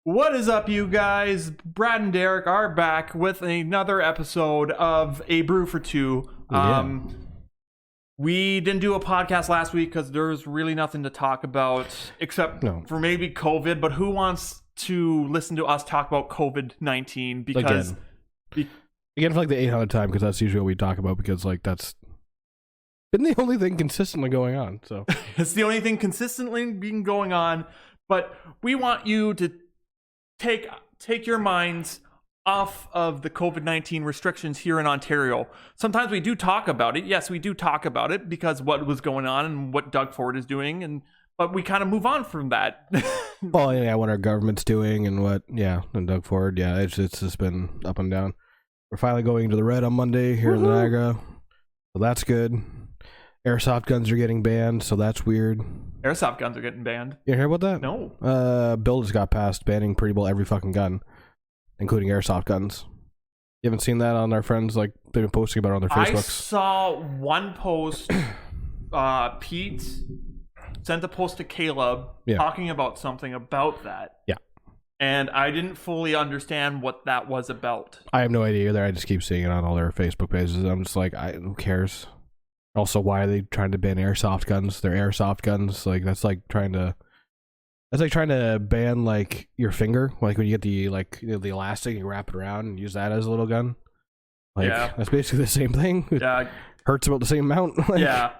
What is up, you guys? Brad and Derek are back with another episode of A Brew for Two. We didn't do a podcast last week because there's really nothing to talk about except for maybe COVID. But who wants to listen to us talk about COVID-19? Because again for like the 800th time, because that's usually what we talk about. Because like that's been the only thing consistently going on. So it's the only thing consistently being going on. But we want you to take your minds off of the COVID-19 restrictions here in Ontario. Sometimes we do talk about it. Yes, we do talk about it because what was going on and what Doug Ford is doing, but we kind of move on from that. Well, yeah, what our government's doing and Doug Ford, it's just been up and down. We're finally going into the red on Monday here in Niagara, so that's good. Airsoft guns are getting banned, so that's weird. Airsoft guns are getting banned. You hear about that? No. Bill just got passed banning pretty well every fucking gun, including airsoft guns. You haven't seen that on our friends? Like, they've been posting about it on their Facebooks. I saw one post. Pete sent a post to Caleb talking about something about that. Yeah. And I didn't fully understand what that was about. I have no idea either. I just keep seeing it on all their Facebook pages. I'm just like, who cares? Also, why are they trying to ban airsoft guns? They're airsoft guns. Like that's like trying to ban like your finger, like when you get the the elastic, you wrap it around and use that as a little gun. Like that's basically the same thing. Yeah, hurts about the same amount. Like, yeah,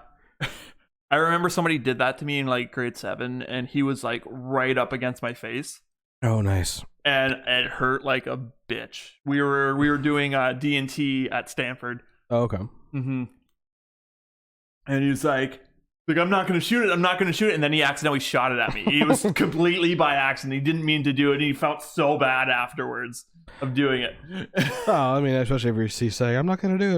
I remember somebody did that to me in like grade 7, and he was like right up against my face. Oh, nice. And it hurt like a bitch. We were doing D&T at Stanford. Oh, okay. Mm-hmm. And he's like, I'm not going to shoot it. And then he accidentally shot it at me. It was completely by accident. He didn't mean to do it. And he felt so bad afterwards of doing it. Oh, I mean, especially if he's saying, I'm not going to do it.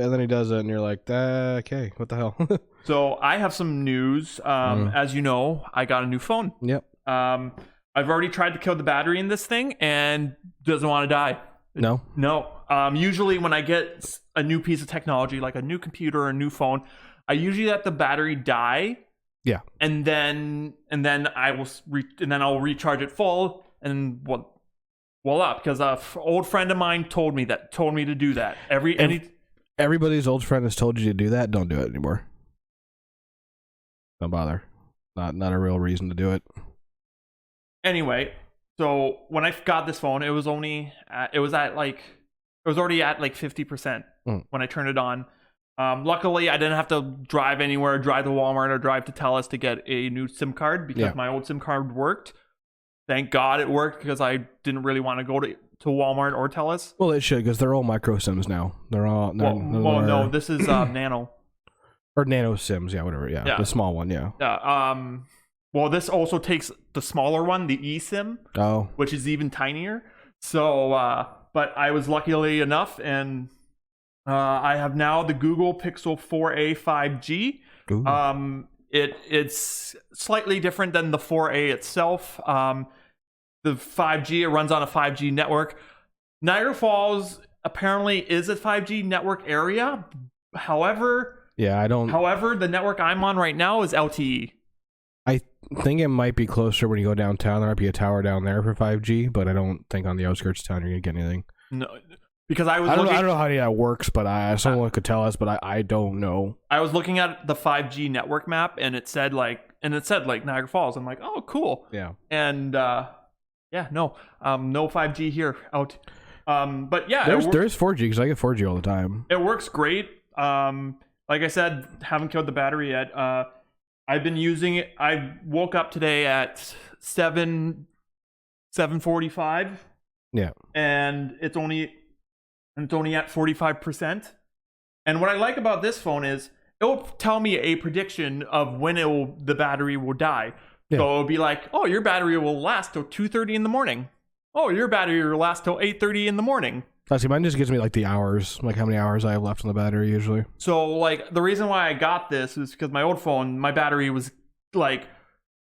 And then he does it. And you're like, okay, what the hell? So I have some news. As you know, I got a new phone. Yep. I've already tried to kill the battery in this thing and doesn't want to die. No. Usually when I get a new piece of technology, like a new computer or a new phone, I usually let the battery die. Yeah. And then I'll recharge it full and voila, because an old friend of mine told me to do that. Everybody's old friend has told you to do that. Don't do it anymore. Don't bother. Not a real reason to do it. Anyway, so when I got this phone, it was already at like 50% when I turned it on. Luckily, I didn't have to drive anywhere, drive to Walmart or drive to TELUS to get a new SIM card because my old SIM card worked. Thank God it worked because I didn't really want to go to Walmart or TELUS. Well, it should because they're all micro SIMs now. No, this is nano. Or nano SIMs, whatever. Yeah, the small one, Yeah. Well, this also takes the smaller one, the eSIM, which is even tinier. So, but I was luckily enough, and I have now the Google Pixel 4a 5G. Ooh. It's slightly different than the 4a itself. The 5G, it runs on a 5G network. Niagara Falls apparently is a 5G network area. However, the network I'm on right now is LTE. I think it might be closer when you go downtown. There might be a tower down there for 5G, but I don't think on the outskirts of town you're going to get anything. No, because I don't know how that works, but someone could tell us, but I don't know. I was looking at the 5G network map, and it said Niagara Falls. I'm like, oh, cool. Yeah. And no 5G here out. But yeah, there's 4G because I get 4G all the time. It works great. Like I said, haven't killed the battery yet. I've been using it. I woke up today at 7:45. Yeah. And it's only at 45%. And what I like about this phone is it will tell me a prediction of when the battery will die. Yeah. So it'll be like, oh, your battery will last till 2:30 in the morning. Oh, your battery will last till 8:30 in the morning. See, mine just gives me like the hours, like how many hours I have left on the battery usually. So like the reason why I got this is because my old phone, my battery was like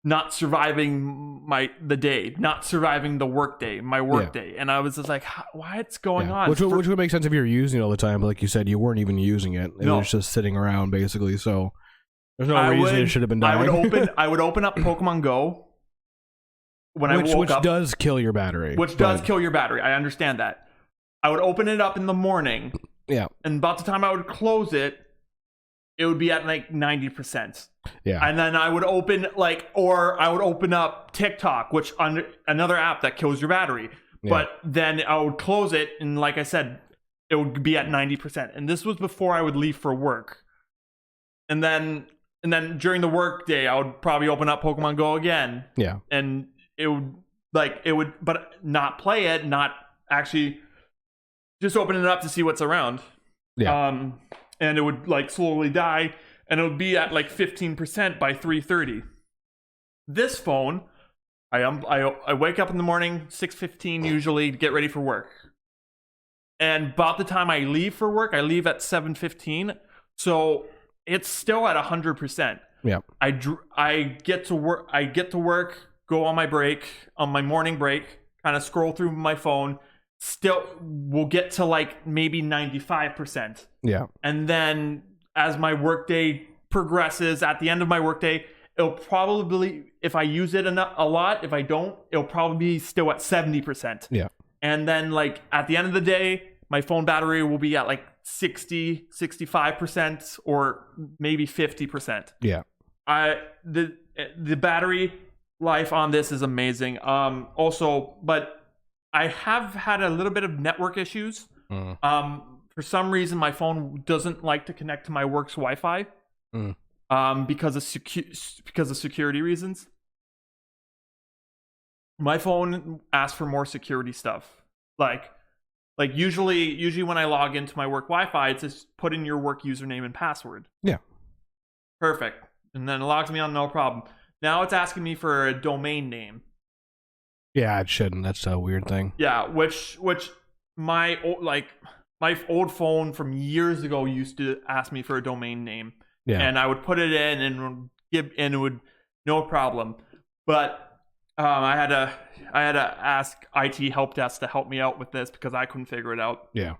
not surviving the day, not surviving the work day, my work day. And I was just like, what's going on? Which would make sense if you're using it all the time. But like you said, you weren't even using it. It was just sitting around basically. So there's no reason it should have been dying. I would open up Pokemon Go when I woke up, which does kill your battery. Does kill your battery. I understand that. I would open it up in the morning. Yeah. And about the time I would close it, it would be at like 90%. Yeah. And then I would open up TikTok, which another app that kills your battery. Yeah. But then I would close it, and like I said, it would be at 90%. And this was before I would leave for work. And then during the work day, I would probably open up Pokemon Go again. Yeah. And it would, but not play it, not actually just open it up to see what's around. Yeah. And it would like slowly die, and it would be at like 15% by 3:30. This phone, I wake up in the morning, 6:15 usually, to get ready for work. And about the time I leave for work, I leave at 7:15. So it's still at 100%. Yeah. I get to work, go on my morning break, kind of scroll through my phone. Still, we'll get to like maybe 95%. Yeah. And then as my workday progresses, at the end of my workday, it'll probably, if I use it a lot, if I don't, it'll probably be still at 70%. Yeah. And then like at the end of the day, my phone battery will be at like 60, 65%, or maybe 50%. Yeah. The battery life on this is amazing. But I have had a little bit of network issues. For some reason, my phone doesn't like to connect to my work's Wi-Fi. Because of security reasons. My phone asks for more security stuff. Like usually when I log into my work Wi-Fi, it's just put in your work username and password. Yeah. Perfect. And then it logs me on, no problem. Now it's asking me for a domain name. Yeah, it shouldn't. That's a weird thing. Yeah, which my old phone from years ago used to ask me for a domain name. Yeah. And I would put it in and it would no problem. But I had to ask IT help desk to help me out with this because I couldn't figure it out. Yeah.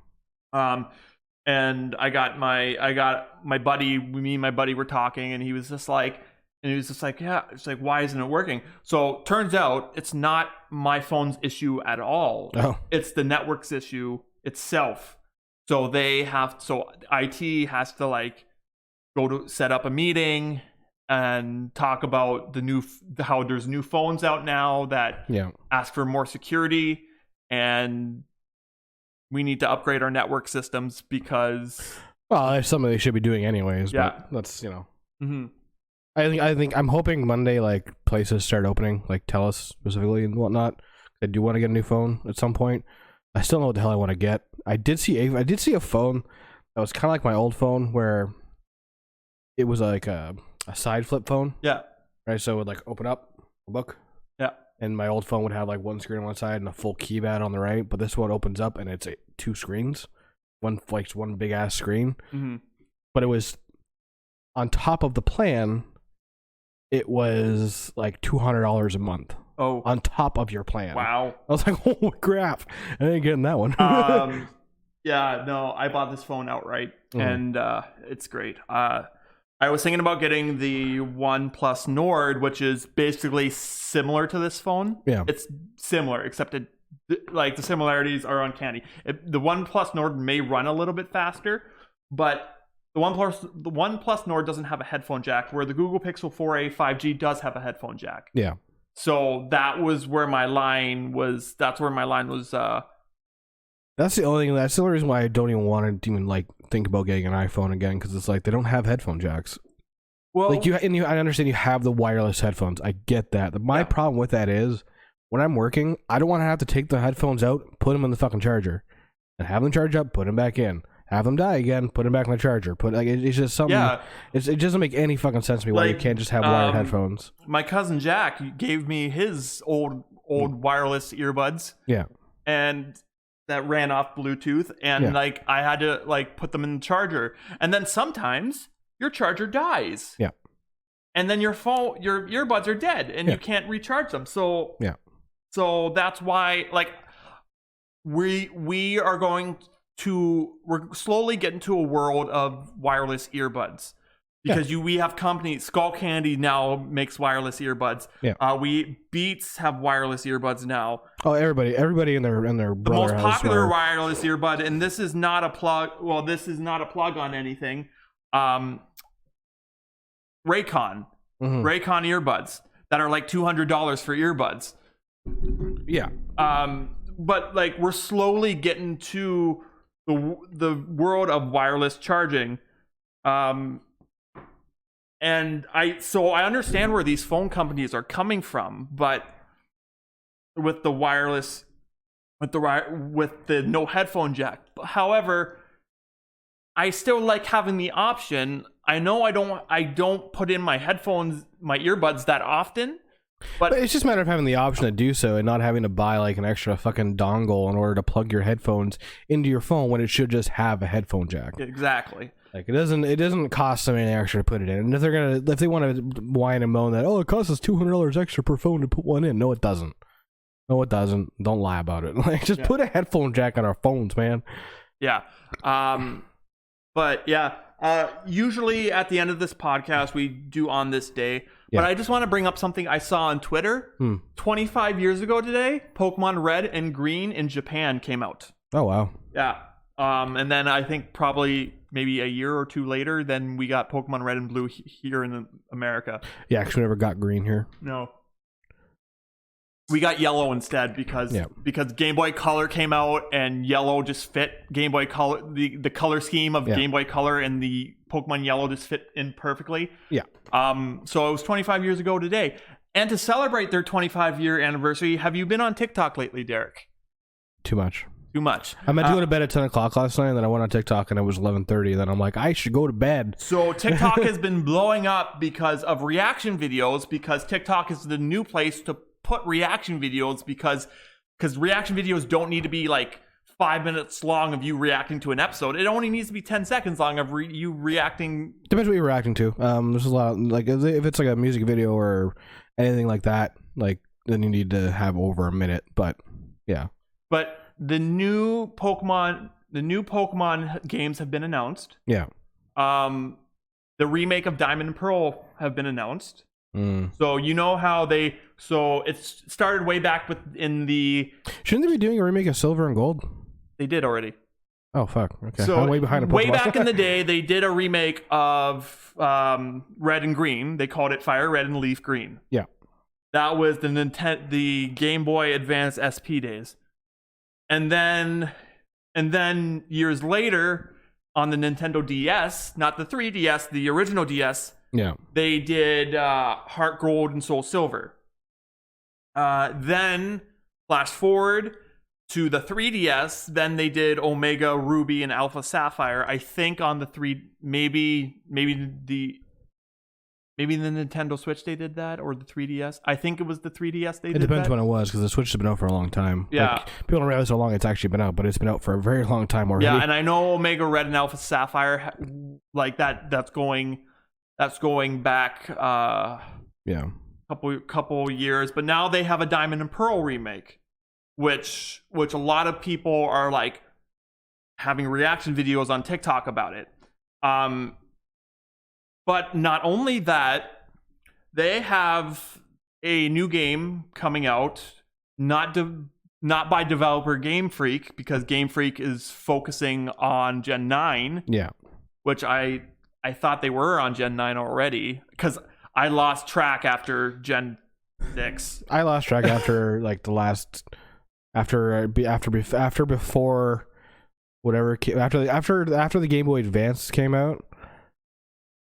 And I got my buddy. Me and my buddy were talking, and he was just like, yeah, it's like, why isn't it working? So turns out it's not my phone's issue at all. Oh. It's the network's issue itself. So IT has to like go to set up a meeting and talk about how there's new phones out now that ask for more security, and we need to upgrade our network systems because that's something they should be doing anyways. Yeah, but that's Mm-hmm. I think I'm hoping Monday like places start opening, like TELUS specifically and whatnot. I do want to get a new phone at some point. I still don't know what the hell I want to get. I did see a phone that was kind of like my old phone where it was like a side flip phone. Yeah. Right. So it would like open up a book. Yeah. And my old phone would have like one screen on one side and a full keypad on the right. But this one opens up and it's two screens, one big ass screen. Mm-hmm. But it was on top of the plan. It was like $200 a month. Oh. On top of your plan. Wow. I was like, oh crap! I didn't get in that one. Yeah. No, I bought this phone outright, and it's great. I was thinking about getting the OnePlus Nord, which is basically similar to this phone. Yeah. It's similar, except the similarities are uncanny. The OnePlus Nord may run a little bit faster, but the OnePlus Nord doesn't have a headphone jack, where the Google Pixel 4a 5G does have a headphone jack. Yeah. So that was where my line was. That's where my line was. That's the only reason why I don't even want to even like think about getting an iPhone again, because it's like they don't have headphone jacks. Well, like I understand you have the wireless headphones. I get that. My problem with that is when I'm working, I don't want to have to take the headphones out, put them in the fucking charger, and have them charge up, put them back in. Have them die again, put them back in the charger. It's just something. Yeah. It doesn't make any fucking sense to me why you can't just have wired headphones. My cousin Jack gave me his old wireless earbuds. Yeah. And that ran off Bluetooth, and like I had to like put them in the charger. And then sometimes your charger dies. Yeah. And then your earbuds are dead, and you can't recharge them. So So that's why like we're slowly getting to a world of wireless earbuds, because we have companies. Skull Candy now makes wireless earbuds. Yeah. Beats have wireless earbuds now. Oh, everybody and their The brother most popular wireless earbud, and this is not a plug. Well, this is not a plug on anything. Raycon earbuds that are like $200 for earbuds. Yeah. But like we're slowly getting to the world of wireless charging. And I understand where these phone companies are coming from, but with the wireless, with the no headphone jack. However, I still like having the option. I know I don't put in my earbuds that often. But it's just a matter of having the option to do so and not having to buy like an extra fucking dongle in order to plug your headphones into your phone when it should just have a headphone jack. Exactly. Like it doesn't cost them any extra to put it in. And if they want to whine and moan that, oh, it costs us $200 extra per phone to put one in. No, it doesn't. No, it doesn't. Don't lie about it. Like just put a headphone jack on our phones, man. Yeah. But yeah, usually at the end of this podcast, we do on this day. Yeah. But I just want to bring up something I saw on Twitter. 25 years ago today, Pokemon Red and Green in Japan came out. Oh, wow. Yeah. And then I think probably maybe a year or two later, then we got Pokemon Red and Blue here in America. Yeah, because we never got Green here. No. We got Yellow instead because Game Boy Color came out and Yellow just fit Game Boy Color. The color scheme of Game Boy Color and the Pokemon Yellow just fit in perfectly. Yeah. So it was 25 years ago today. And to celebrate their 25-year anniversary, have you been on TikTok lately, Derek? Too much. I meant to go to bed at 10 o'clock last night, and then I went on TikTok, and it was 11:30. Then I'm like, I should go to bed. So TikTok has been blowing up because of reaction videos, because TikTok is the new place to put reaction videos because reaction videos don't need to be like 5 minutes long of you reacting to an episode. It only needs to be 10 seconds long of you reacting. Depends what you're reacting to. There's a lot, like if it's like a music video or anything like that, like then you need to have over a minute. But yeah. But the new Pokemon games have been announced. Yeah. The remake of Diamond and Pearl have been announced. So you know how it started way back shouldn't they be doing a remake of Silver and Gold? They did already. Oh fuck. Okay. So I'm way behind a Pokemon. Way back in the day, they did a remake of Red and Green. They called it Fire Red and Leaf Green. Yeah. That was the Game Boy Advance SP days. And then years later on the Nintendo DS, not the 3DS, the original DS, they did Heart Gold and Soul Silver. Then flash forward to the 3DS, then they did Omega Ruby and Alpha Sapphire. I think on the maybe the Nintendo Switch they did that, or the 3DS. I think it was the 3DS they did that. It depends when it was, because the Switch has been out for a long time. Yeah. Like, people don't realize how long it's actually been out, but it's been out for a very long time already. Yeah, and I know Omega Red and Alpha Sapphire, like that's going back couple years, but now they have a Diamond and Pearl remake, which a lot of people are like having reaction videos on TikTok about it. But not only that, they have a new game coming out, not by developer Game Freak, because Game Freak is focusing on Gen 9. Yeah. Which I thought they were on Gen 9 already, because I lost track after Gen 6. I lost track after like the last after before whatever after the Game Boy Advance came out.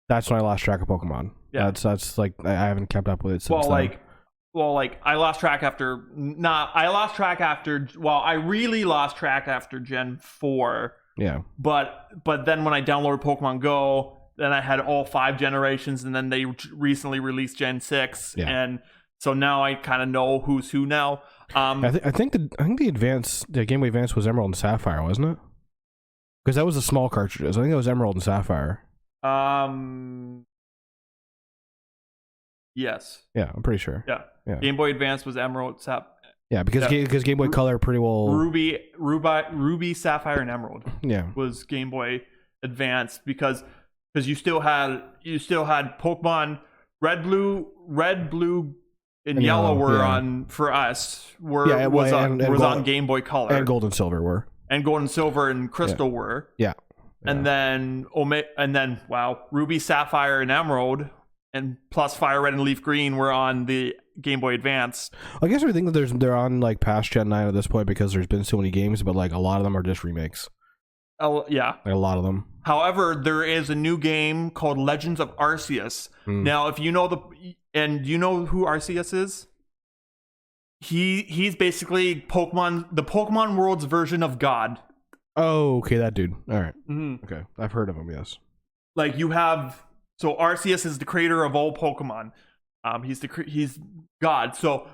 That's when I lost track of Pokemon. Yeah, that's like I haven't kept up with it since then. I lost track after I really lost track after Gen 4. Yeah. But then when I downloaded Pokemon Go, then I had all 5 generations, and then they recently released Gen 6, and so now I kind of know who's who now. I think the Game Boy Advance was Emerald and Sapphire, wasn't it? Because that was the small cartridges. I think it was Emerald and Sapphire. Yes. Yeah, I'm pretty sure. Yeah. Game Boy Advance was Emerald, Yeah, because Game Boy Color pretty well. Ruby, Sapphire, and Emerald. Yeah. Was Game Boy Advance, because because you still had Pokemon Red, Blue, and Yellow were on for us. Was on Game Boy Color, and Gold and Silver were, and Gold and Silver and Crystal were. Yeah. And then Ruby, Sapphire, and Emerald, and plus Fire Red and Leaf Green were on the Game Boy Advance. I guess we think that they're on like past Gen 9 at this point because there's been so many games, but like a lot of them are just remakes. Oh yeah, like a lot of them. However, there is a new game called Legends of Arceus. Now, if you know you know who Arceus is? He's basically the Pokemon world's version of God. Oh, okay, that dude. All right. Okay, I've heard of him. Yes. Like so Arceus is the creator of all Pokemon. He's God. So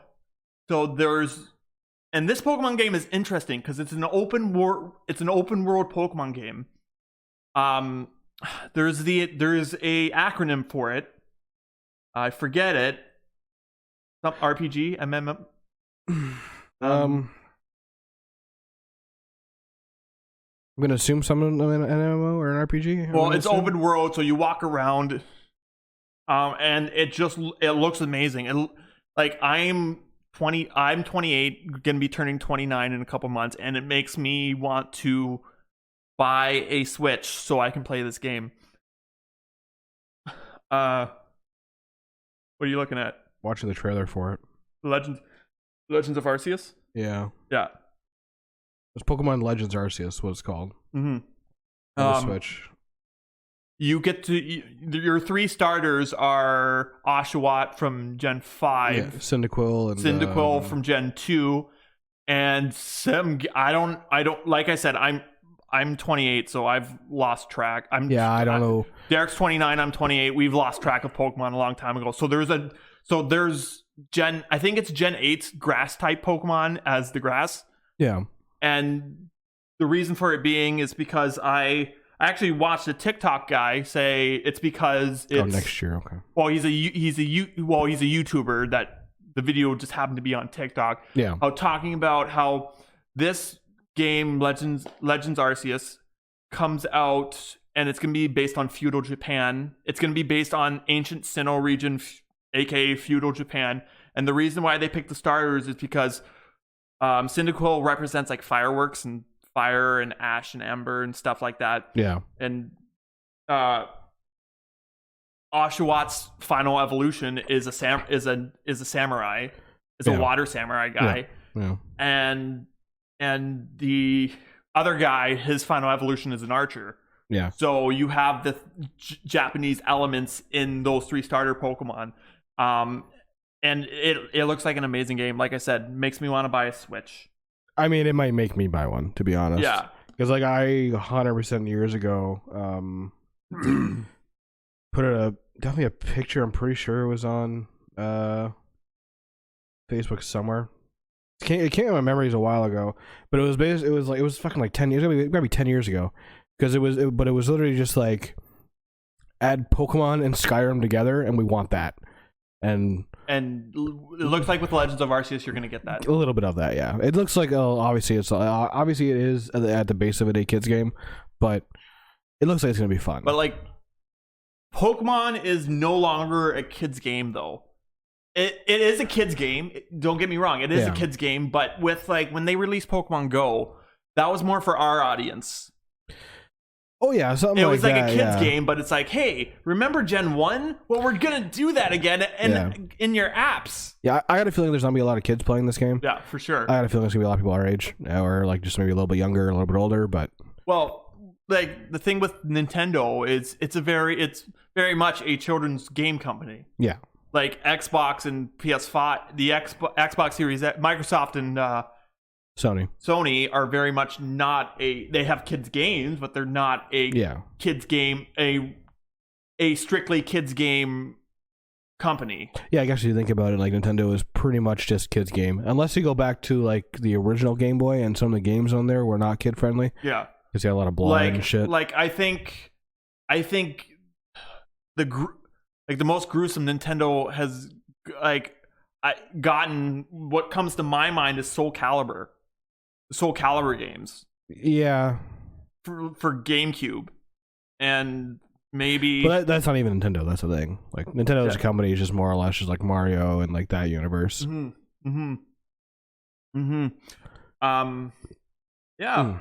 and this Pokemon game is interesting because it's an open world Pokemon game. There's a acronym for it. I forget it. Some RPG, MMO. I'm gonna assume some an MMO or an RPG. Well, it's open world, so you walk around, and it looks amazing. I'm 28, gonna be turning 29 in a couple months, and it makes me want to buy a Switch so I can play this game. What are you looking at? Watching the trailer for it. Legends of Arceus? Yeah. Yeah. It's Pokemon Legends Arceus, what it's called. On the Switch. You get your 3 starters are Oshawott from Gen 5. Yeah, Cyndaquil from Gen 2. And I don't like I said, I'm 28, so I've lost track. I don't know. Derek's 29, I'm 28. We've lost track of Pokemon a long time ago. So there's I think it's Gen 8's grass type Pokemon as the grass. Yeah. And the reason for it being is because I actually watched a TikTok guy say it's because it's next year. Okay. Well, he's a YouTuber that the video just happened to be on TikTok. Yeah. Talking about how this game Legends Arceus comes out and it's going to be based on feudal Japan. It's going to be based on ancient Sinnoh region, aka feudal Japan. And the reason why they picked the starters is because Cyndaquil represents like fireworks and fire and ash and ember and stuff like that. Yeah. And Oshawott's final evolution is a samurai, a water samurai guy. Yeah. And the other guy, his final evolution is an archer. Yeah. So you have the Japanese elements in those 3 starter Pokemon. And it looks like an amazing game. Like I said, makes me want to buy a Switch. I mean, it might make me buy one, to be honest. Yeah. Because like I 100% years ago put definitely a picture. I'm pretty sure it was on Facebook somewhere. It came in my memories a while ago, but it was fucking like 10 years. It gotta be 10 years ago because it was literally just like add Pokemon and Skyrim together, and we want that. And it looks like with Legends of Arceus, you're gonna get that. A little bit of that, yeah. It looks like obviously it is at the base of it a kids game, but it looks like it's gonna be fun. But like, Pokemon is no longer a kids game, though. It is a kids game. Don't get me wrong, it is a kids game. But with like when they released Pokemon Go, that was more for our audience. Oh yeah, something it like was like that, a kids game, but it's like, hey, remember Gen 1? Well, we're gonna do that again in your apps. Yeah, I got a feeling there's gonna be a lot of kids playing this game. Yeah, for sure. I got a feeling there's gonna be a lot of people our age, or like just maybe a little bit younger, a little bit older. But well, like the thing with Nintendo is it's very much a children's game company. Yeah, like Xbox and PS5, the Xbox Series, Microsoft and Sony are very much not they have kids games, but they're not a kids game, a strictly kids game company. Yeah, I guess if you think about it, like Nintendo is pretty much just kids game, unless you go back to like the original Game Boy and some of the games on there were not kid friendly. Yeah, because they had a lot of blood and shit. Like I think the most gruesome Nintendo has gotten, what comes to my mind is Soul Calibur games. Yeah. For GameCube. And maybe. But that's not even Nintendo. That's the thing. Like Nintendo as a company is just more or less just like Mario and like that universe. Yeah.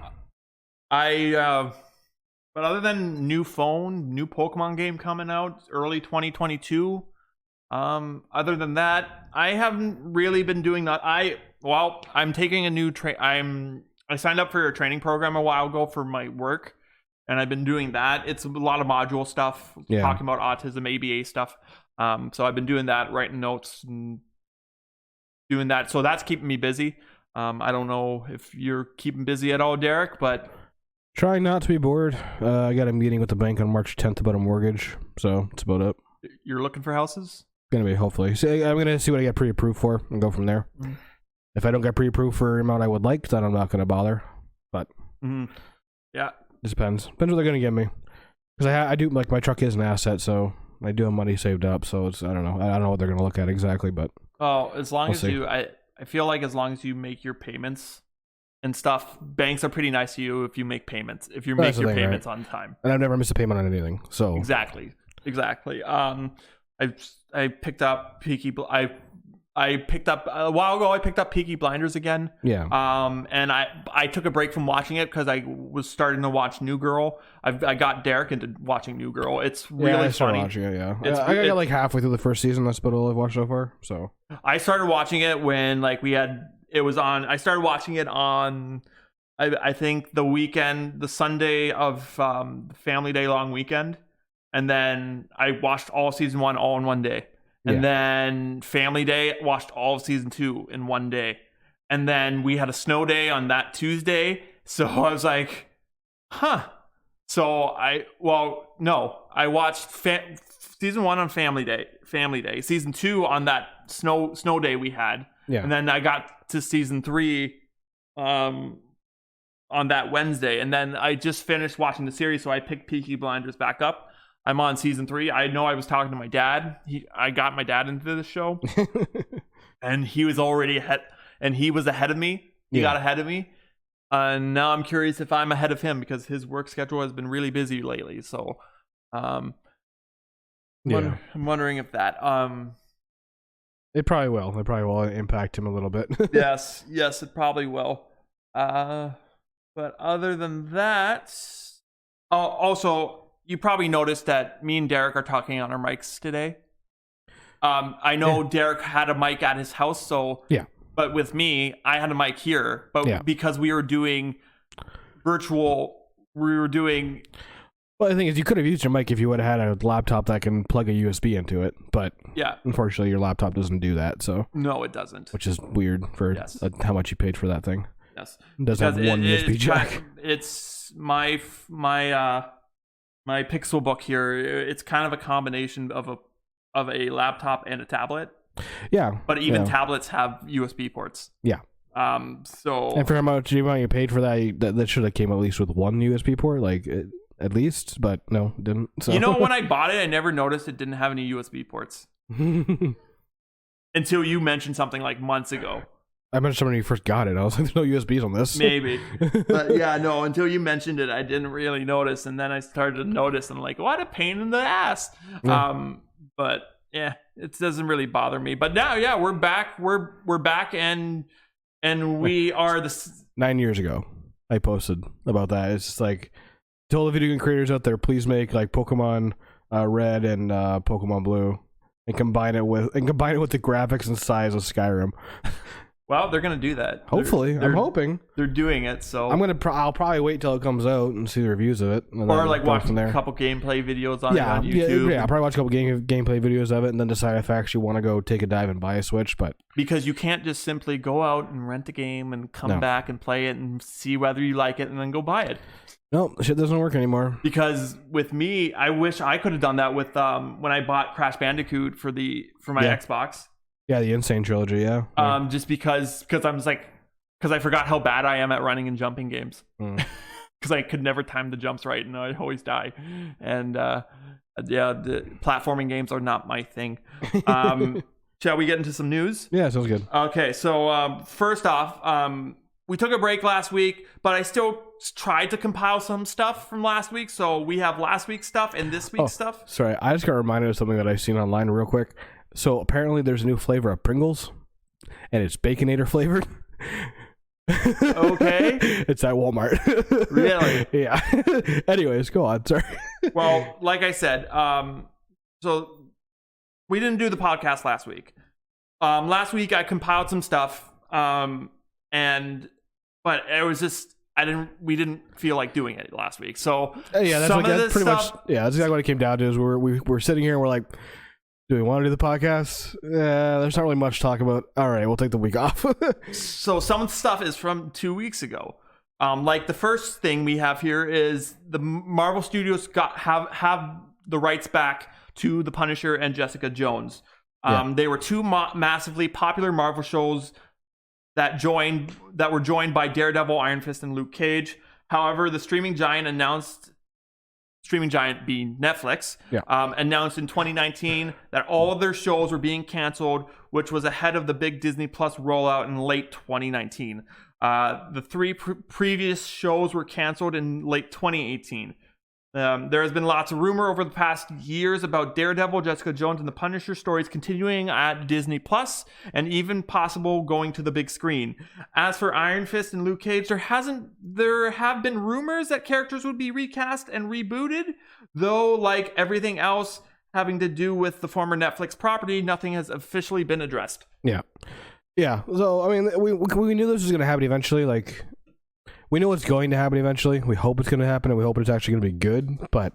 But other than new Pokemon game coming out early 2022, other than that, I haven't really been doing that. I'm taking a new I signed up for a training program a while ago for my work, and I've been doing that. It's a lot of module stuff, talking about autism, ABA stuff. So I've been doing that, writing notes and doing that. So that's keeping me busy. I don't know if you're keeping busy at all, Derek, but trying not to be bored. I got a meeting with the bank on March 10th about a mortgage, so that's about it. You're looking for houses? Gonna be, hopefully. So I'm gonna see what I get pre-approved for and go from there. If I don't get pre-approved for the amount I would like, then I'm not gonna bother. But yeah, it depends what they're gonna give me. Because I do, like, my truck is an asset, so I do have money saved up. So it's, I don't know what they're gonna look at exactly, but as long as I feel like as long as you make your payments and stuff, banks are pretty nice to you if you make payments. If you make your payments on time. And I've never missed a payment on anything. So exactly. I picked up I picked up a while ago. I picked up Peaky Blinders again. Yeah. And I took a break from watching it because I was starting to watch New Girl. I got Derek into watching New Girl. It's really funny. Watching it, I got like halfway through the first season. That's about all I've watched so far. So I started watching it when it was on. I started watching it on, I think the weekend, the Sunday of Family Day long weekend, and then I watched all season 1 all in one day. And then Family Day, watched all of season 2 in one day. And then we had a snow day on that Tuesday. So I was like, So I watched season 1 on Family Day, season 2 on that snow day we had. Yeah. And then I got to season 3 on that Wednesday. And then I just finished watching the series. So I picked Peaky Blinders back up. I'm on season 3. I know I was talking to my dad. I got my dad into this show, and he was already ahead. And he was ahead of me. He got ahead of me, and now I'm curious if I'm ahead of him because his work schedule has been really busy lately. So, I'm wondering if that. It probably will. It probably will impact him a little bit. yes, it probably will. But other than that, also. You probably noticed that me and Derek are talking on our mics today. I know Derek had a mic at his house, so but with me, I had a mic here. But because we were doing virtual, Well, the thing is, you could have used your mic if you would have had a laptop that can plug a USB into it. But unfortunately, your laptop doesn't do that. So no, it doesn't. Which is weird for how much you paid for that thing. Yes, it doesn't have one USB jack. It's my Pixel Book here. It's kind of a combination of a laptop and a tablet. Yeah. But even tablets have USB ports. Yeah. So. And for how much you paid for that should have came at least with one USB port, at least. But no, it didn't. So. When I bought it, I never noticed it didn't have any USB ports until you mentioned something like months ago. I mentioned when you first got it. I was like, there's no USBs on this. Maybe. But until you mentioned it, I didn't really notice. And then I started to notice and I'm like, what a pain in the ass. Yeah. But it doesn't really bother me. But now, we're back. We're back and we are 9 years ago, I posted about that. It's just like, to all the video game creators out there, please make like Pokemon Red and Pokemon Blue and combine it with the graphics and size of Skyrim. Well, they're gonna do that. Hopefully, I'm hoping they're doing it. So I'll probably wait till it comes out and see the reviews of it, or like watch a couple gameplay videos on YouTube. Yeah, I'll probably watch a couple gameplay videos of it and then decide if I actually want to go take a dive and buy a Switch. But because you can't just simply go out and rent a game and come back and play it and see whether you like it and then go buy it. No, shit doesn't work anymore. Because with me, I wish I could have done that with when I bought Crash Bandicoot for my Xbox. Yeah, the Insane Trilogy, just because I forgot how bad I am at running and jumping games. Because I could never time the jumps right, and I always die. And the platforming games are not my thing. Shall we get into some news? Yeah, sounds good. Okay, so first off, we took a break last week, but I still tried to compile some stuff from last week. So we have last week's stuff and this week's stuff. Sorry, I just got reminded of something that I've seen online real quick. So apparently there's a new flavor of Pringles, and it's Baconator flavored. Okay. It's at Walmart. Really? Yeah. Anyways, go on. Sorry. Well, like I said, so we didn't do the podcast last week. Last week I compiled some stuff, but it was just we didn't feel like doing it last week. So yeah, that's pretty much. Yeah, that's exactly what it came down to. Is we're sitting here and we're like, do we want to do the podcast? There's not really much to talk about. All right, we'll take the week off. So some stuff is from 2 weeks ago. Like the first thing we have here is the Marvel Studios have the rights back to The Punisher and Jessica Jones. They were two massively popular Marvel shows that were joined by Daredevil, Iron Fist, and Luke Cage. However, the streaming giant being Netflix, announced in 2019 that all of their shows were being canceled, which was ahead of the big Disney Plus rollout in late 2019. The three previous shows were canceled in late 2018. There has been lots of rumor over the past years about Daredevil, Jessica Jones, and the Punisher stories continuing at Disney Plus, and even possible going to the big screen. As for Iron Fist and Luke Cage, there have been rumors that characters would be recast and rebooted, though like everything else having to do with the former Netflix property, nothing has officially been addressed. Yeah. So I mean, we knew this was going to happen eventually. Like, we know it's going to happen eventually. We hope it's going to happen, and we hope it's actually going to be good. But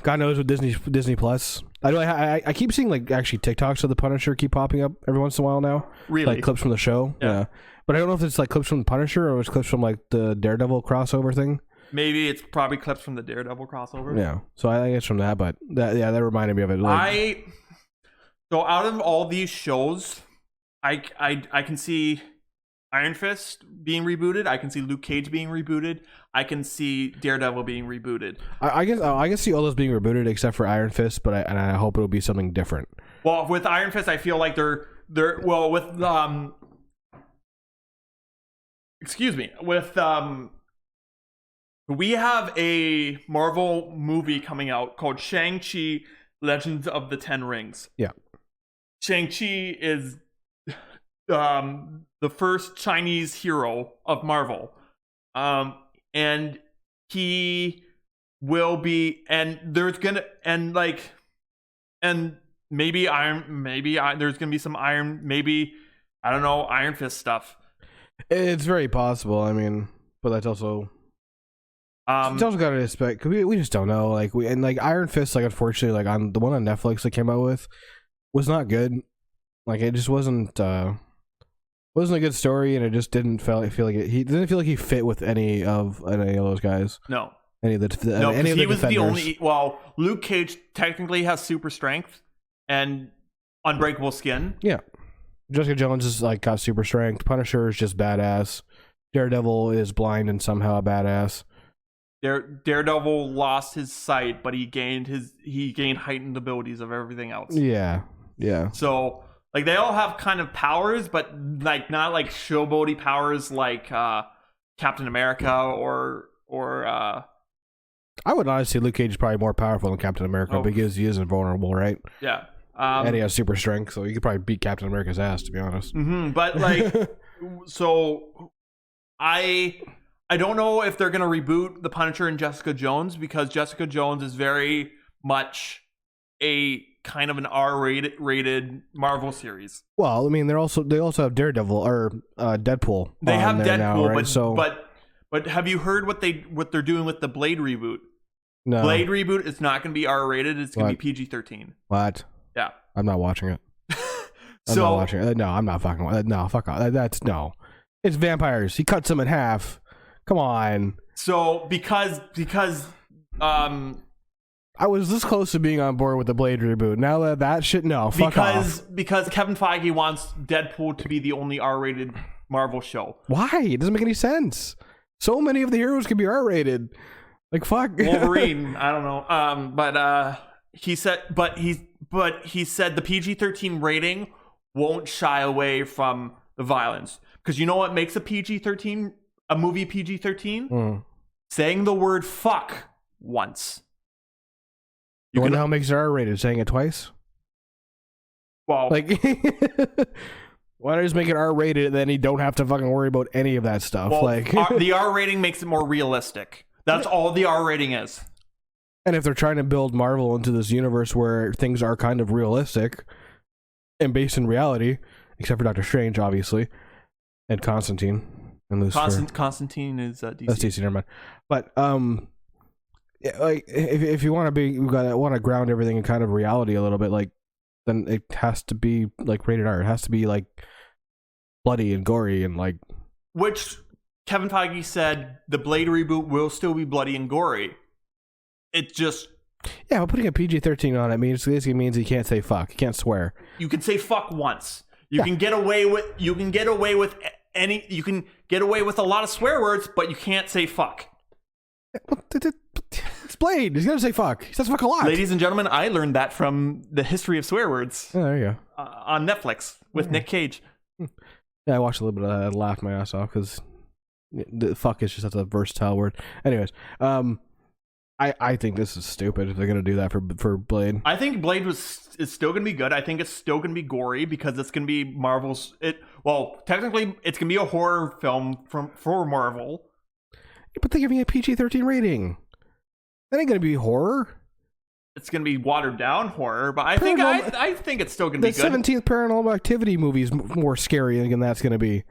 God knows with Disney Plus. I keep seeing like actually TikToks of the Punisher keep popping up every once in a while now. Really? Like clips from the show. Yeah. But I don't know if it's like clips from the Punisher or it's clips from like the Daredevil crossover thing. Maybe it's probably clips from the Daredevil crossover. Yeah. So I think it's from that. But that reminded me of it. Like, So out of all these shows, I can see Iron Fist being rebooted. I can see Luke Cage being rebooted. I can see Daredevil being rebooted. I can see all those being rebooted except for Iron Fist, but I hope it'll be something different. Well, with Iron Fist, I feel like we have a Marvel movie coming out called Shang-Chi: Legends of the Ten Rings. Yeah. Shang-Chi is the first Chinese hero of Marvel. And he will be, and there's gonna, and like, and maybe there's gonna be some Iron Fist stuff. It's very possible. I mean, but that's also it's also got to expect, because we just don't know. Like Iron Fist, like unfortunately, like on the one on Netflix that came out with was not good. Like it just wasn't a good story, and it just didn't feel like he didn't feel like he fit with any of those guys. No, any of the he was defenders. The only. Well, Luke Cage technically has super strength and unbreakable skin. Yeah, Jessica Jones is like got super strength. Punisher is just badass. Daredevil is blind and somehow a badass. Daredevil lost his sight, but he gained heightened abilities of everything else. Yeah. So like they all have kind of powers, but like not like showboaty powers like Captain America or I would honestly say Luke Cage is probably more powerful than Captain America because he is invulnerable, right? Yeah. And he has super strength, so he could probably beat Captain America's ass, to be honest. Mm-hmm, but like, so I don't know if they're gonna reboot The Punisher and Jessica Jones, because Jessica Jones is very much a kind of an R-rated Marvel series. Well, I mean, they also have Daredevil or Deadpool. They have Deadpool, now, right? but have you heard what they're doing with the Blade reboot? No. Blade reboot is not going to be R-rated. It's going to be PG-13. What? Yeah. I'm not watching it. I'm not watching it. No, I'm not fucking. No, fuck off. That's no. It's vampires. He cuts them in half. Come on. So because I was this close to being on board with the Blade reboot. Now that shit, no, fuck off. Because Kevin Feige wants Deadpool to be the only R-rated Marvel show. Why? It doesn't make any sense. So many of the heroes can be R-rated. Like fuck. Wolverine, I don't know. He said the PG-13 rating won't shy away from the violence, Because you know what makes a PG-13 a movie PG-13? Saying the word fuck once. You wonder how it makes it R-rated? Saying it twice? Well, like, why not just make it R-rated and then you don't have to fucking worry about any of that stuff? Well, like, the R rating makes it more realistic. That's all the R rating is. And if they're trying to build Marvel into this universe where things are kind of realistic and based in reality, except for Doctor Strange, obviously, and Constantine. And Constantine is DC. That's DC, never mind. But like if you want to ground everything in kind of reality a little bit, like, then it has to be like rated R. It has to be like bloody and gory and like. Which Kevin Feige said the Blade reboot will still be bloody and gory. It just. Yeah, but putting a PG-13 on it basically means you can't say fuck. You can't swear. You can say fuck once. You can get away with. You can get away with any. You can get away with a lot of swear words, but you can't say fuck. It's Blade. He's gonna say fuck. He says fuck a lot. Ladies and gentlemen, I learned that from the History of Swear Words. Oh, there you go. On Netflix with Nick Cage. Yeah, I watched a little bit of that. I laughed my ass off because the fuck is just such a versatile word. Anyways, I think this is stupid if they're gonna do that for Blade. I think Blade is still gonna be good. I think it's still gonna be gory because it's gonna be Marvel's. Technically, it's gonna be a horror film for Marvel. But they're giving a PG-13 rating. That ain't gonna be horror. It's gonna be watered down horror, but I think it's still gonna be good. The 17th Paranormal Activity movie is more scary than that's gonna be.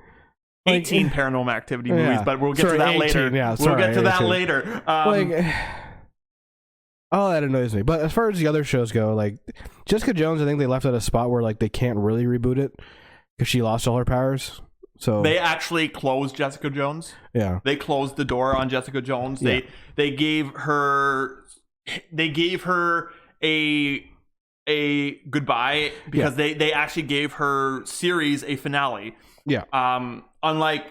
18 Paranormal Activity movies, but we'll get to that 18, later. Yeah, we'll get to that later. Oh, that annoys me. But as far as the other shows go, like Jessica Jones, I think they left at a spot where like they can't really reboot it because she lost all her powers. So they actually closed Jessica Jones. Yeah, they closed the door on Jessica Jones. Yeah. They gave her a goodbye because they actually gave her series a finale. Yeah. Unlike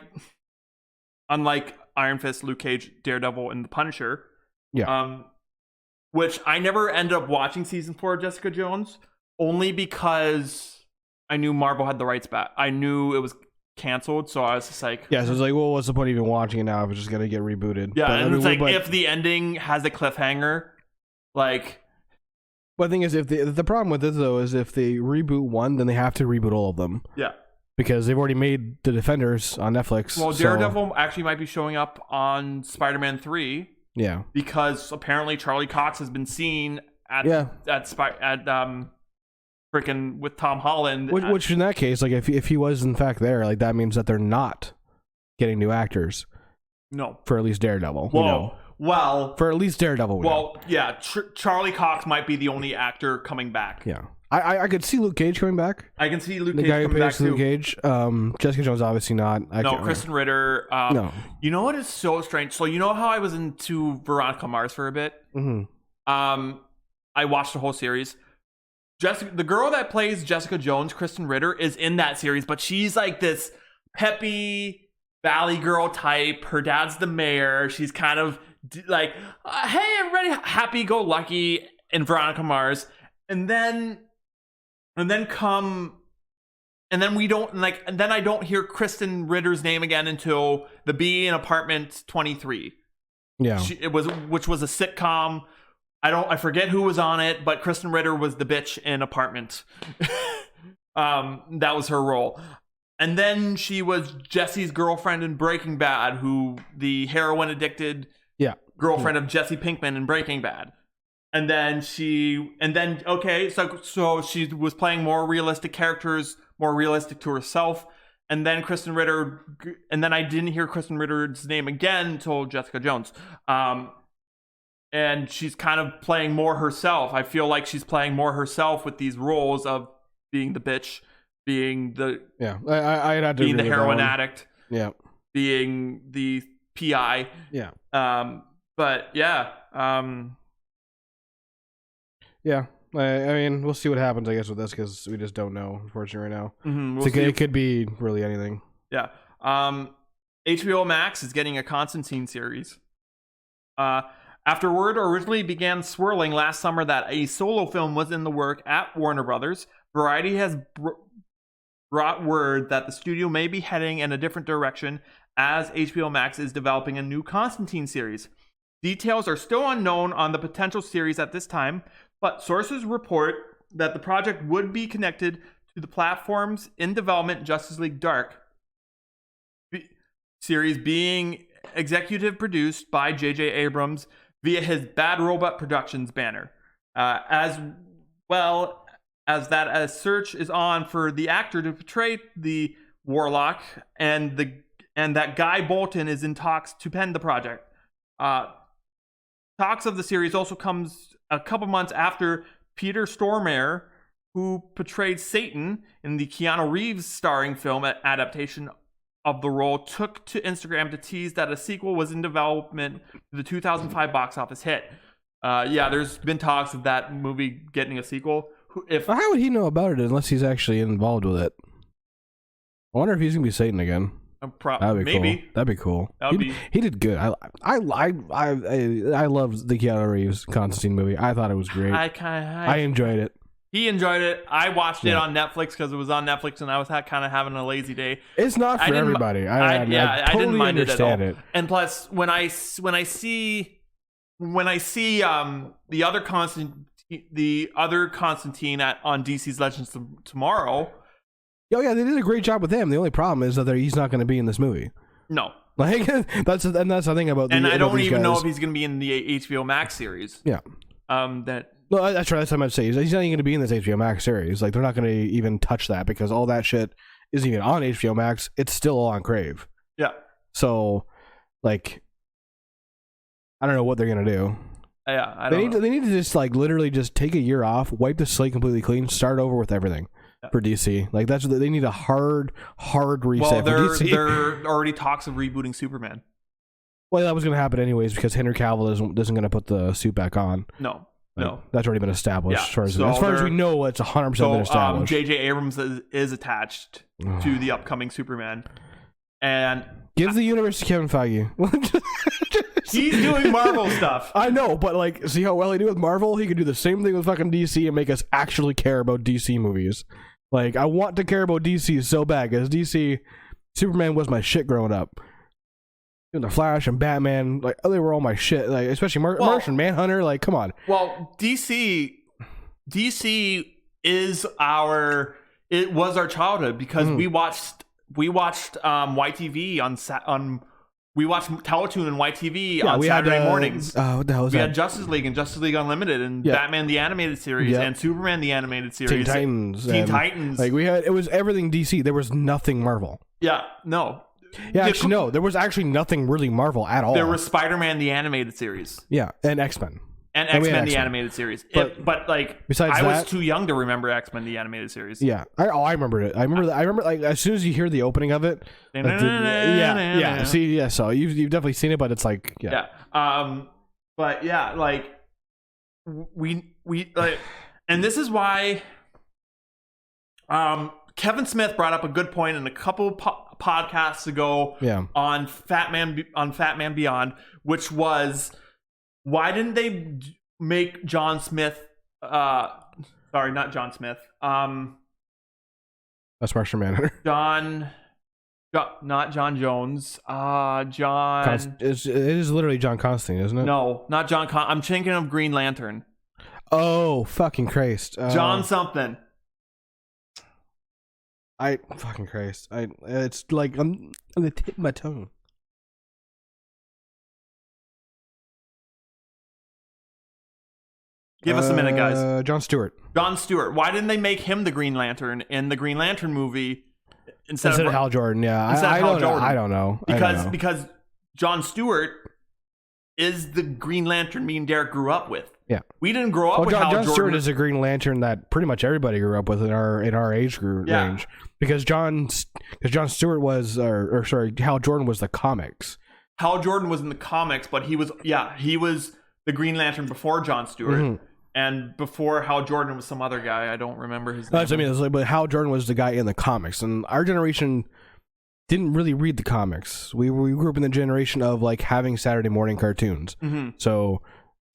Iron Fist, Luke Cage, Daredevil, and the Punisher. Yeah. Which I never ended up watching season 4 of Jessica Jones only because I knew Marvel had the rights back. I knew it was canceled, so I was just like, yeah. So it's like, well, what's the point of even watching it now if it's just gonna get rebooted? Yeah, but, it's like if the ending has a cliffhanger, like. But the thing is, if the problem with this though is if they reboot one, then they have to reboot all of them. Yeah. Because they've already made The Defenders on Netflix. Well, Daredevil actually might be showing up on Spider-Man 3. Yeah. Because apparently Charlie Cox has been seen at freaking with Tom Holland. Which in that case, like if he was in fact there, like that means that they're not getting new actors. No. For at least Daredevil. Well, for at least Daredevil. Yeah, Charlie Cox might be the only actor coming back. Yeah. I could see Luke Cage coming back. I can see Luke the Cage guy who coming back plays Luke Cage. Jessica Jones obviously not. Kristen Ritter. No. You know what is so strange? So you know how I was into Veronica Mars for a bit? Mm-hmm. I watched the whole series. The girl that plays Jessica Jones, Kristen Ritter, is in that series, but she's like this peppy valley girl type. Her dad's the mayor. She's kind of like, hey, everybody, happy-go-lucky in Veronica Mars. And then I don't hear Kristen Ritter's name again until The Bee in Apartment 23. Yeah. Which was a sitcom. I forget who was on it, but Kristen Ritter was the bitch in Apartment. That was her role. And then she was Jesse's girlfriend in Breaking Bad, the heroin addicted girlfriend of Jesse Pinkman in Breaking Bad. So she was playing more realistic characters, more realistic to herself. And then I didn't hear Kristen Ritter's name again until Jessica Jones. And she's kind of playing more herself. I feel like she's playing more herself with these roles of being the bitch, being the I'd have to being the heroin addict, being the PI, but I mean, we'll see what happens, I guess, with this because we just don't know, unfortunately, right now. Mm-hmm. It could be really anything. Yeah. HBO Max is getting a Constantine series. After word originally began swirling last summer that a solo film was in the work at Warner Brothers, Variety has brought word that the studio may be heading in a different direction as HBO Max is developing a new Constantine series. Details are still unknown on the potential series at this time, but sources report that the project would be connected to the platform's in development Justice League Dark series being executive produced by J.J. Abrams via his Bad Robot Productions banner. As well as that, a search is on for the actor to portray the Warlock, and that Guy Bolton is in talks to pen the project. Talks of the series also comes a couple months after Peter Stormare, who portrayed Satan in the Keanu Reeves starring film adaptation of the role, took to Instagram to tease that a sequel was in development to the 2005 box office hit. There's been talks of that movie getting a sequel. How would he know about it unless he's actually involved with it? I wonder if he's gonna be Satan again. That'd be maybe. Cool. That'd be cool. He did good. I loved the Keanu Reeves Constantine movie. I thought it was great. I enjoyed it. He enjoyed it. I watched it on Netflix because it was on Netflix, and I was kind of having a lazy day. It's not for everybody. I totally didn't mind understand it. And plus, when I see the other Constantine on DC's Legends of Tomorrow. Oh yeah, they did a great job with him. The only problem is that he's not going to be in this movie. No, like that's the thing about. And I don't even know if he's going to be in the HBO Max series. Yeah. No, that's right. That's what I'm saying. He's not even going to be in this HBO Max series. Like they're not going to even touch that because all that shit isn't even on HBO Max. It's still all on Crave. Yeah. So, like, I don't know what they're going to do. Yeah, they need to just like literally just take a year off, wipe the slate completely clean, start over with everything. For DC, like that's what they need, a hard reset. Well, for DC. there are already talks of rebooting Superman. Well, that was going to happen anyways because Henry Cavill isn't going to put the suit back on. No, that's already been established. Yeah. As far as we know, it's 100% been established. J.J. Abrams is attached to the upcoming Superman, and give the universe to Kevin Feige. He's doing Marvel stuff. I know, but like, see how well he did with Marvel? He could do the same thing with fucking DC and make us actually care about DC movies. Like, I want to care about DC so bad because DC, Superman was my shit growing up. And the Flash and Batman, like, they were all my shit. Like, especially Martian Manhunter. Like, come on. Well, DC is it was our childhood because we watched YTV we watched Teletoon and YTV on Saturday mornings. What the hell was we that? had Justice League and Justice League Unlimited and Batman the Animated Series and Superman the Animated Series. Teen Titans. Like it was everything DC. There was nothing Marvel. Yeah, no. Yeah, actually no. There was actually nothing really Marvel at all. There was Spider-Man the Animated Series. Yeah, and X-Men. And X-Men the Animated Series. But like, besides I was too young to remember X-Men the Animated Series. Yeah, I remembered it. I remember like as soon as you hear the opening of it. So you've definitely seen it, but it's like but yeah, like we like, and this is why Kevin Smith brought up a good point in a couple podcasts ago on Fat Man Beyond, which was, why didn't they make John Smith sorry, not John Smith, that's Martian Manhunter. Not John Jones, John it is literally John Constantine, isn't it? No, not John I'm thinking of Green Lantern. Oh, fucking Christ. John something. It's like I'm the tip of my tongue. Give us a minute, guys. John Stewart. Why didn't they make him the Green Lantern in the Green Lantern movie instead of Hal Jordan? Yeah, I don't know. Because John Stewart is the Green Lantern me and Derek grew up with. Yeah, we didn't grow up with Hal Jordan. John Stewart is a Green Lantern that pretty much everybody grew up with in our age group range. Because John Stewart was, Hal Jordan was the comics. Hal Jordan was in the comics, but he was the Green Lantern before John Stewart. And before Hal Jordan was some other guy. I don't remember his name. That's what I mean. But Hal Jordan was the guy in the comics. And our generation didn't really read the comics. We grew up in the generation of like having Saturday morning cartoons. So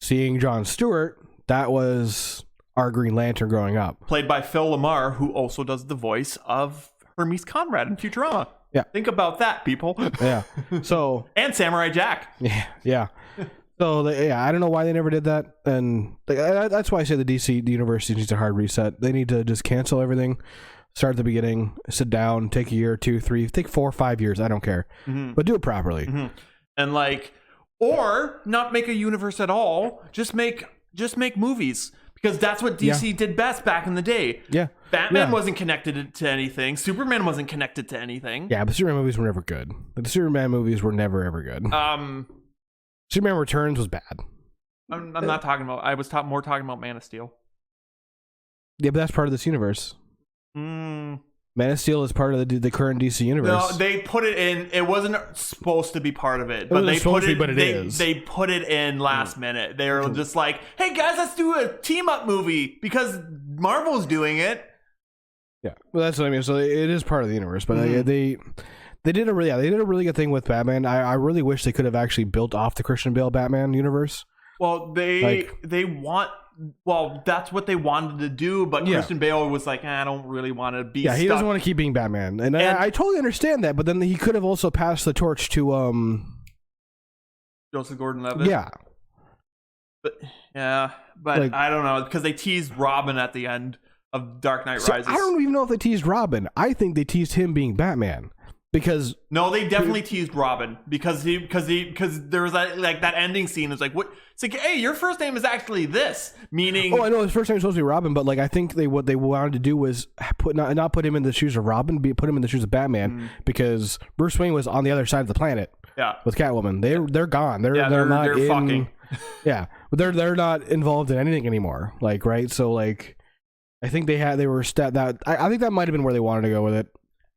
seeing John Stewart, that was our Green Lantern growing up. Played by Phil Lamar, who also does the voice of Hermes Conrad in Futurama. Yeah. Think about that, people. Yeah. So and Samurai Jack. Yeah. So I don't know why they never did that, and that's why I say the university needs a hard reset. They need to just cancel everything, start at the beginning, sit down, take a year, 2, 3, take 4 or 5 years. I don't care, but do it properly. And like, or not make a universe at all. Just make movies, because that's what DC did best back in the day. Yeah. Batman wasn't connected to anything. Superman wasn't connected to anything. Yeah, but Superman movies were never good. The Superman movies were never ever good. Superman Returns was bad. I'm not talking about. I was more talking about Man of Steel. Yeah, but that's part of this universe. Man of Steel is part of the current DC universe. No, they put it in. It wasn't supposed to be part of it, but they put it. They put it in last minute. They were just like, "Hey guys, let's do a team up movie because Marvel's doing it." Yeah, well, that's what I mean. So it is part of the universe, but they did a really good thing with Batman. I really wish they could have actually built off the Christian Bale Batman universe. Well, that's what they wanted to do, but Christian Bale was like, I don't really want to be. Yeah, he doesn't want to keep being Batman, and I totally understand that. But then he could have also passed the torch to Joseph Gordon-Levitt. Yeah, but I don't know, because they teased Robin at the end of Dark Knight Rises. I don't even know if they teased Robin. I think they teased him being Batman. Because no, they definitely teased Robin because there was that ending scene. It's like, what? It's like, hey, your first name is actually this, meaning. Oh, I know his first name is supposed to be Robin, but like I think what they wanted to do was not put him in the shoes of Robin, put him in the shoes of Batman, because Bruce Wayne was on the other side of the planet. Yeah. With Catwoman, they're gone. They're fucking. Yeah, but they're not involved in anything anymore. Like, right? So like, I think I think that might have been where they wanted to go with it.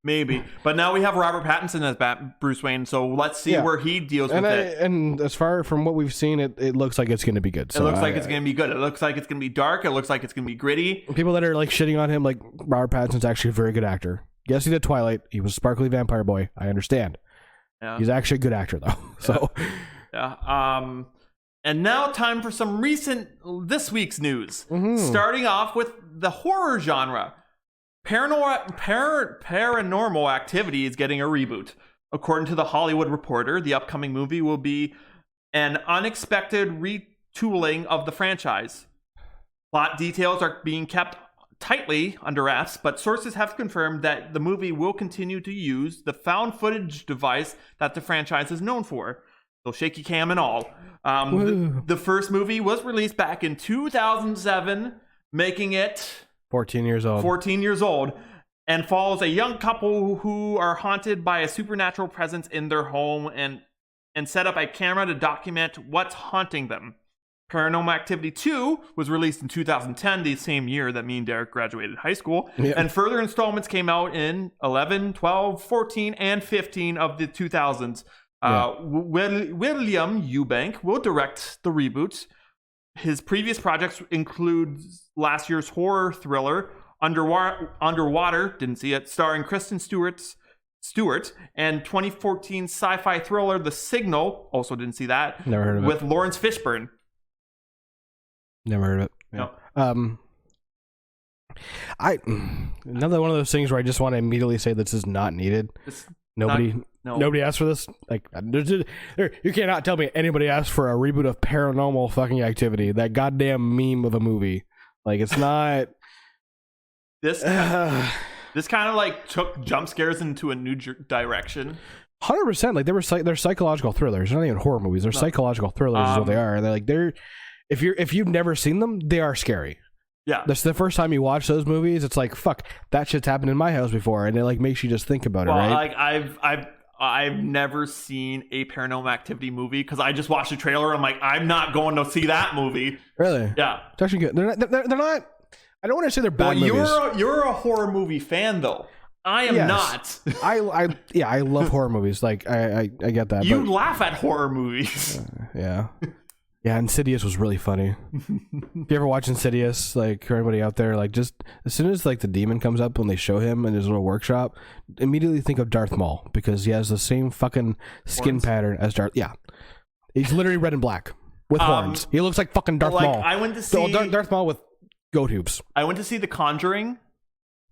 Maybe, but now we have Robert Pattinson as Bruce Wayne, so let's see where he deals with it. And as far from what we've seen, it looks like it's going to be good. So it looks like it's going to be good. It looks like it's going to be dark. It looks like it's going to be gritty. People that are like shitting on him, like Robert Pattinson's actually a very good actor. Yes, he did Twilight. He was a sparkly vampire boy. I understand. Yeah. He's actually a good actor though. So and now time for some this week's news. Starting off with the horror genre. Paranormal Activity is getting a reboot. According to The Hollywood Reporter, the upcoming movie will be an unexpected retooling of the franchise. Plot details are being kept tightly under wraps, but sources have confirmed that the movie will continue to use the found footage device that the franchise is known for. So shaky cam and all. The first movie was released back in 2007, making it 14 years old, and follows a young couple who are haunted by a supernatural presence in their home and set up a camera to document what's haunting them. Paranormal Activity 2 was released in 2010, the same year that me and Derek graduated high school, and further installments came out in 11, 12, 14, and 15 of the 2000s. William Eubank will direct the reboot. His previous projects include last year's horror thriller Underwater, didn't see it, starring Kristen Stewart, and 2014 sci-fi thriller The Signal, also didn't see that. Never heard of it. With Lawrence Fishburne. Never heard of it. No. Another one of those things where I just want to immediately say this is not needed. Nobody asked for this. Like, you cannot tell me anybody asked for a reboot of Paranormal fucking Activity. That goddamn meme of a movie. Like, it's not. This kind of like took jump scares into a new direction. 100%. Like they're psychological thrillers. They're not even horror movies. They're psychological thrillers. Is what they are. And they're if you've never seen them, they are scary. Yeah, that's the first time you watch those movies. It's like, fuck, that shit's happened in my house before, and it like makes you just think about it, right? Like I've never seen a Paranormal Activity movie because I just watched the trailer. And I'm like, I'm not going to see that movie. Really? Yeah, it's actually good. They're not. I don't want to say they're bad movies. You're a horror movie fan though. I am not. I love horror movies. Like I get that. You laugh at horror movies. Yeah. Yeah, Insidious was really funny. If you ever watch Insidious, like, for everybody out there, like, just as soon as like the demon comes up when they show him in his little workshop, immediately think of Darth Maul, because he has the same fucking skin pattern as Darth. Yeah, he's literally red and black with horns. He looks like fucking Darth Maul. I went to see Darth Maul with goat hoops. I went to see The Conjuring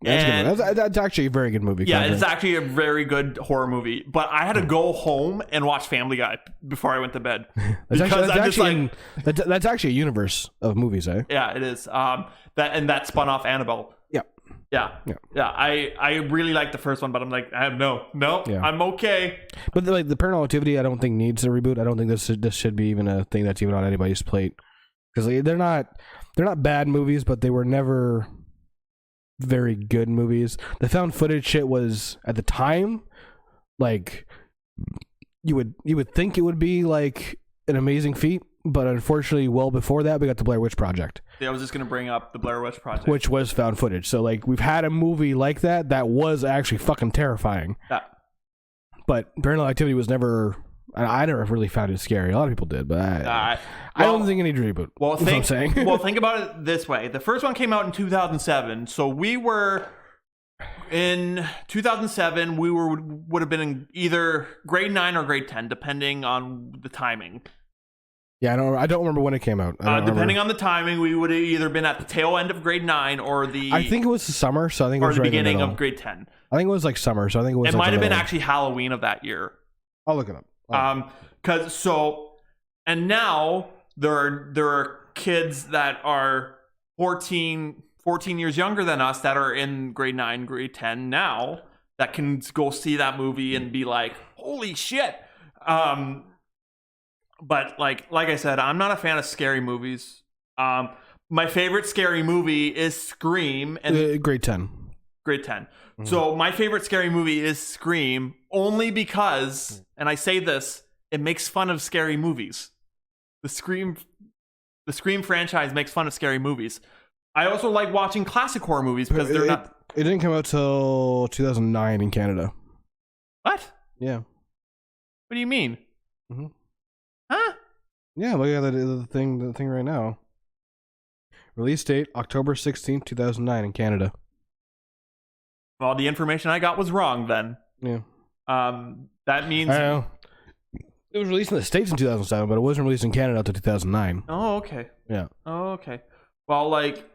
That's actually a very good movie. Yeah, it's actually a very good horror movie. But I had to go home and watch Family Guy before I went to bed. That's actually a universe of movies, eh? Yeah, it is. That spun off Annabelle. Yeah. I really like the first one, but I'm like, no, I'm okay. But the Paranormal Activity, I don't think needs a reboot. I don't think this should be even a thing that's even on anybody's plate, because they're not bad movies, but they were never very good movies. The found footage shit was, at the time, like, you would think it would be like an amazing feat, but unfortunately, well before that, we got the Blair Witch Project. Yeah, I was just going to bring up the Blair Witch Project, which was found footage. So, like, we've had a movie like that was actually fucking terrifying. Yeah. But Paranormal Activity was never... I never really found it scary. A lot of people did, but I don't think it needs a reboot. Well, think about it this way. The first one came out in 2007, so we were... In 2007, we would have been in either grade 9 or grade 10, depending on the timing. Yeah, I don't remember when it came out. Depending on the timing, we would have either been at the tail end of grade 9 or I think it was the summer, so I think it was the beginning of grade 10. I think it was like summer, so I think it was. It might have been actually Halloween of that year. I'll look it up. And now there are kids that are 14 years younger than us that are in grade 9, grade 10 now that can go see that movie and be like, holy shit. But like I said, I'm not a fan of scary movies. My favorite scary movie is Scream. And grade 10. Grade 10. Mm-hmm. So my favorite scary movie is Scream, only because, and I say this, it makes fun of scary movies. The Scream franchise makes fun of scary movies. I also like watching classic horror movies because they're not... It didn't come out till 2009 in Canada. What? Yeah. What do you mean? Mm-hmm. Huh? Yeah, look at the thing right now. Release date, October 16th, 2009 in Canada. Well, the information I got was wrong then. Yeah. That means... I know. It was released in the States in 2007, but it wasn't released in Canada until 2009. Oh, okay. Yeah. Oh, okay. Well, like,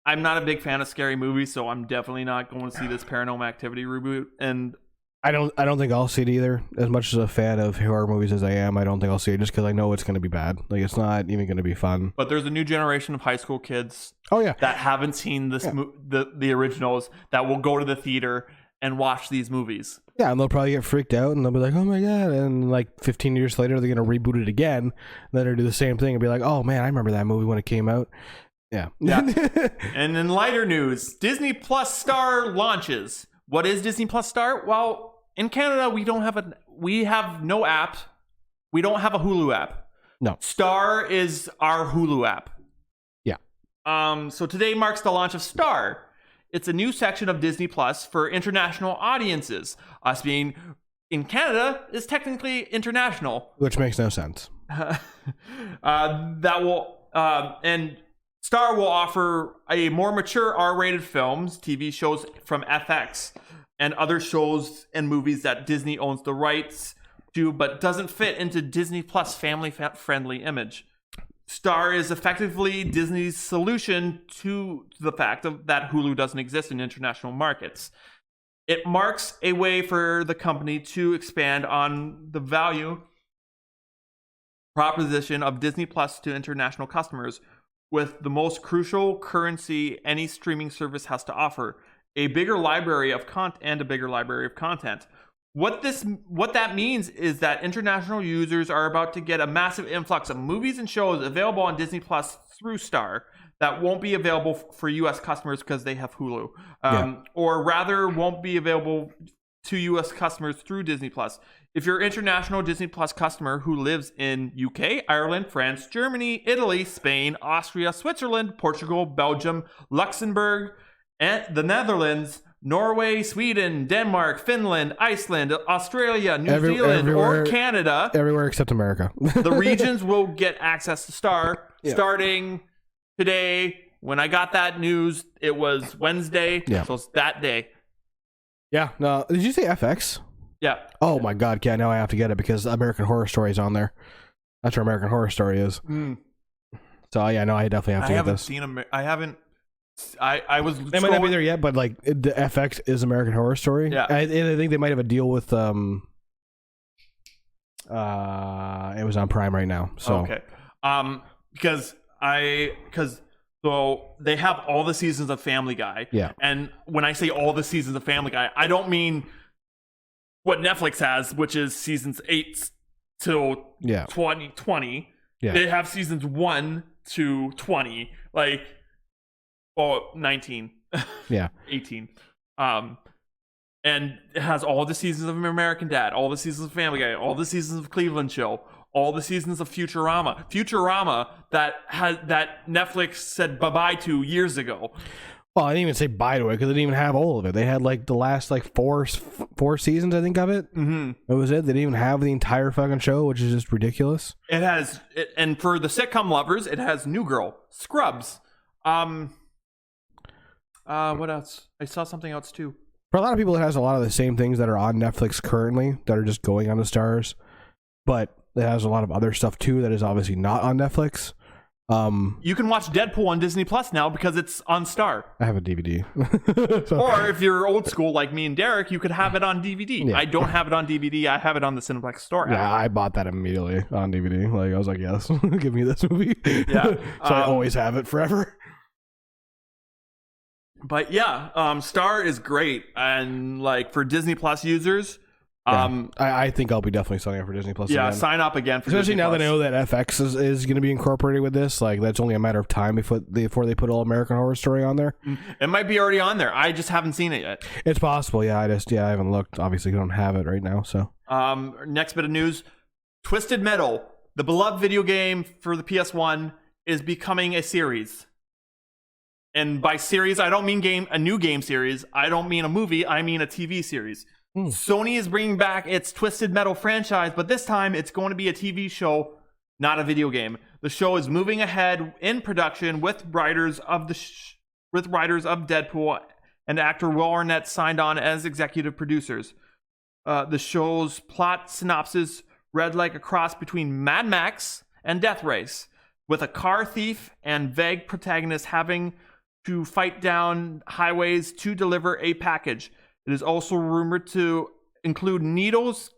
I'm not a big fan of scary movies, so I'm definitely not going to see this Paranormal Activity reboot. And I don't think I'll see it either. As much as a fan of horror movies as I am, I don't think I'll see it just because I know it's going to be bad. Like, it's not even going to be fun. But there's a new generation of high school kids. Oh yeah. That haven't seen this the originals that will go to the theater and watch these movies. Yeah, and they'll probably get freaked out and they'll be like, "Oh my god!" And like 15 years later, they're going to reboot it again. Then they'll do the same thing and be like, "Oh man, I remember that movie when it came out." Yeah. And in lighter news, Disney Plus Star launches. What is Disney Plus Star? Well, in Canada, we have no app. We don't have a Hulu app. No. Star is our Hulu app. Yeah. So today marks the launch of Star. It's a new section of Disney Plus for international audiences. Us being in Canada is technically international, which makes no sense. And Star will offer a more mature R-rated films, TV shows from FX, and other shows and movies that Disney owns the rights to, but doesn't fit into Disney Plus family-friendly image. Star is effectively Disney's solution to the fact that Hulu doesn't exist in international markets. It marks a way for the company to expand on the value proposition of Disney Plus to international customers, with the most crucial currency any streaming service has to offer: a bigger library of content. What that means is that international users are about to get a massive influx of movies and shows available on Disney Plus through Star that won't be available for US customers because they have Hulu. Or rather won't be available to US customers through Disney Plus. If you're an international Disney Plus customer who lives in UK, Ireland, France, Germany, Italy, Spain, Austria, Switzerland, Portugal, Belgium, Luxembourg, and the Netherlands, Norway, Sweden, Denmark, Finland, Iceland, Australia, New Zealand, or Canada. Everywhere except America. The regions will get access to Star starting today. When I got that news, it was Wednesday. Yeah. So it's that day. Yeah. No, did you say FX? Yeah. Oh my God. Yeah, now I have to get it because American Horror Story is on there. That's where American Horror Story is. So yeah, no, I definitely have to get this. I haven't I was. They might not be there yet, but like the FX is American Horror Story. Yeah, and I think they might have a deal with Amazon Prime right now. So okay, because so they have all the seasons of Family Guy. Yeah, and when I say all the seasons of Family Guy, I don't mean what Netflix has, which is seasons 8 till 2020. Yeah, they have seasons 1 to 20, like 19. Yeah, 18. And it has all the seasons of American Dad, all the seasons of Family Guy, all the seasons of Cleveland Show, all the seasons of Futurama. Futurama that Netflix said bye-bye to years ago. Well, I didn't even say bye to it because they didn't even have all of it. They had like the last like four seasons, I think, of it. Mm-hmm. That was it. They didn't even have the entire fucking show, which is just ridiculous. And for the sitcom lovers, it has New Girl, Scrubs. What else? I saw something else too. For a lot of people, it has a lot of the same things that are on Netflix currently that are just going on the Stars, but it has a lot of other stuff too that is obviously not on Netflix. You can watch Deadpool on Disney Plus now because it's on Star. I have a DVD. So. Or if you're old school like me and Derek, you could have it on DVD. Yeah. I don't have it on DVD. I have it on the Cineplex Store. Yeah, I bought that immediately on DVD. Like I was like, yes, give me this movie. Yeah, so I always have it forever. But yeah, Star is great, and like for Disney Plus users, I think I'll be definitely signing up for Disney Plus. Yeah, again. sign up again for especially Disney now Plus. that I know that FX is going to be incorporated with this. Like that's only a matter of time before they put All American Horror Story on there. It might be already on there. I just haven't seen it yet. It's possible. Yeah, I haven't looked. Obviously, I don't have it right now. So next bit of news: Twisted Metal, the beloved video game for the PS1, is becoming a series. And by series, I don't mean a new game series. I don't mean a movie. I mean a TV series. Sony is bringing back its Twisted Metal franchise, but this time it's going to be a TV show, not a video game. The show is moving ahead in production with writers of Deadpool and actor Will Arnett signed on as executive producers. The show's plot synopsis read like a cross between Mad Max and Death Race, with a car thief and vague protagonist having to fight down highways to deliver a package. It is also rumored to include Needles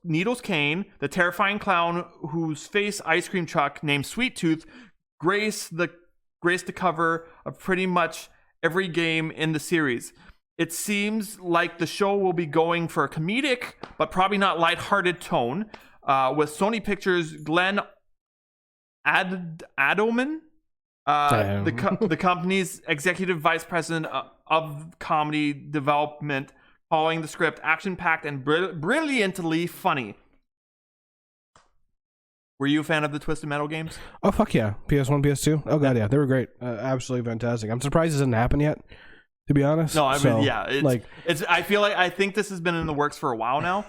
Kane, the terrifying clown whose face ice cream truck named Sweet Tooth grace the cover of pretty much every game in the series. It seems like the show will be going for a comedic, but probably not lighthearted tone, with Sony Pictures' Glenn Adelman, the company's executive vice president of comedy development, calling the script action-packed and brilliantly funny. Were you a fan of the Twisted Metal games? Oh, fuck yeah. PS1, PS2? Oh, God, yeah. They were great. Absolutely fantastic. I'm surprised it hasn't happened yet, to be honest. No, I mean, yeah. I think this has been in the works for a while now.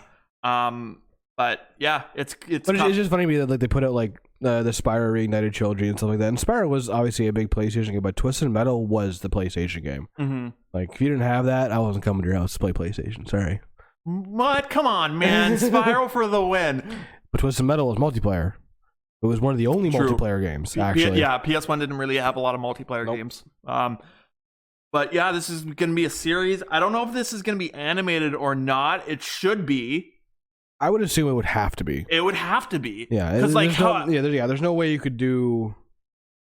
But, yeah, it's just funny to me that like, they put out, like, the Spyro Reignited Trilogy and stuff like that. And Spyro was obviously a big PlayStation game, but Twisted Metal was the PlayStation game. Mm-hmm. Like, if you didn't have that, I wasn't coming to your house to play PlayStation. Sorry. What? Come on, man. Spyro for the win. But Twisted Metal was multiplayer. It was one of the only multiplayer games, actually. Yeah, PS1 didn't really have a lot of multiplayer games. But yeah, this is going to be a series. I don't know if this is going to be animated or not. It should be. I would assume it would have to be. It would have to be. Yeah, because like there's no way you could do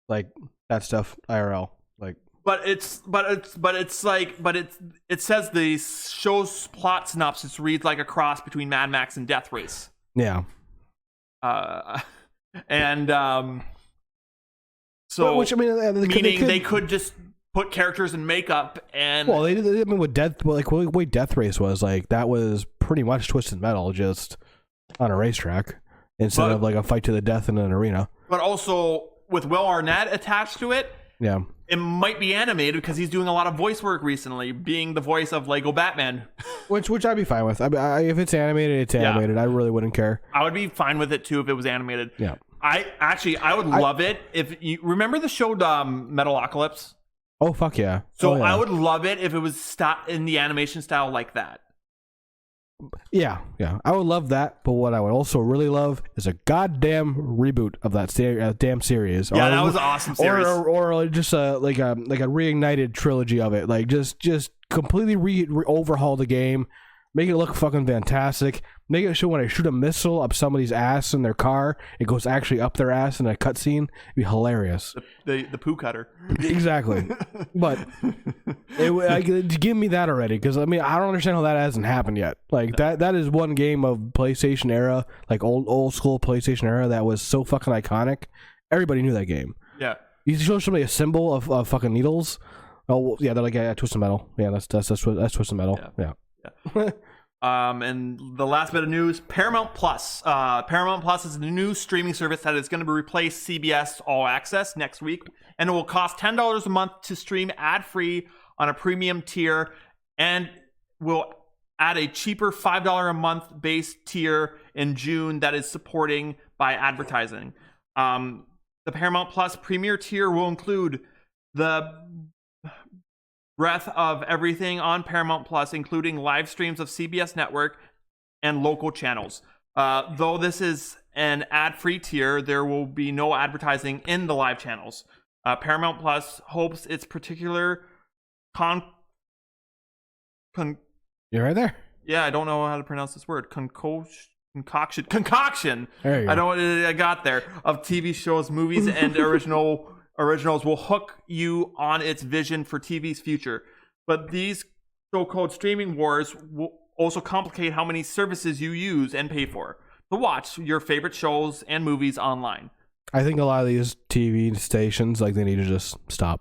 like that stuff IRL. Like, it says the show's plot synopsis reads like a cross between Mad Max and Death Race. Yeah. So which I mean, meaning they could just put characters in makeup and they I mean with the way Death Race was, like, that was pretty much Twisted Metal just on a racetrack instead of like a fight to the death in an arena. But also with Will Arnett attached to it, yeah, it might be animated because he's doing a lot of voice work recently, being the voice of Lego Batman. which I'd be fine with. If it's animated, it's animated. I really wouldn't care. I would be fine with it too if it was animated. Yeah. I would love it if you remember the show Metalocalypse. Oh fuck yeah! So I would love it if it was in the animation style like that. Yeah, I would love that, but what I would also really love is a goddamn reboot of that damn series. Yeah, that was an awesome series. Or just like a reignited trilogy of it. Like just completely overhaul the game, make it look fucking fantastic. Make it so when I shoot a missile up somebody's ass in their car, it goes actually up their ass in a cutscene. It'd be hilarious. The poo cutter. Exactly. But give me that already, because I mean I don't understand how that hasn't happened yet. Like that is one game of PlayStation era, like old school PlayStation era, that was so fucking iconic. Everybody knew that game. Yeah. You show somebody a symbol of fucking needles. Oh yeah, they're like Twisted Metal. Yeah, that's Twisted Metal. Yeah. And the last bit of news, Paramount Plus. Paramount Plus is a new streaming service that is going to replace CBS All Access next week, and it will cost $10 a month to stream ad-free on a premium tier, and will add a cheaper $5 a month base tier in June that is supporting by advertising. The Paramount Plus Premier tier will include the breadth of everything on Paramount Plus, including live streams of CBS Network and local channels. Though this is an ad-free tier, there will be no advertising in the live channels. Paramount Plus hopes its particular You're right there. Yeah, I don't know how to pronounce this word. Concoction. There you go. I got there. Of TV shows, movies, and originals will hook you on its vision for TV's future. But these so-called streaming wars will also complicate how many services you use and pay for to watch your favorite shows and movies online. I think a lot of these TV stations, like, they need to just stop.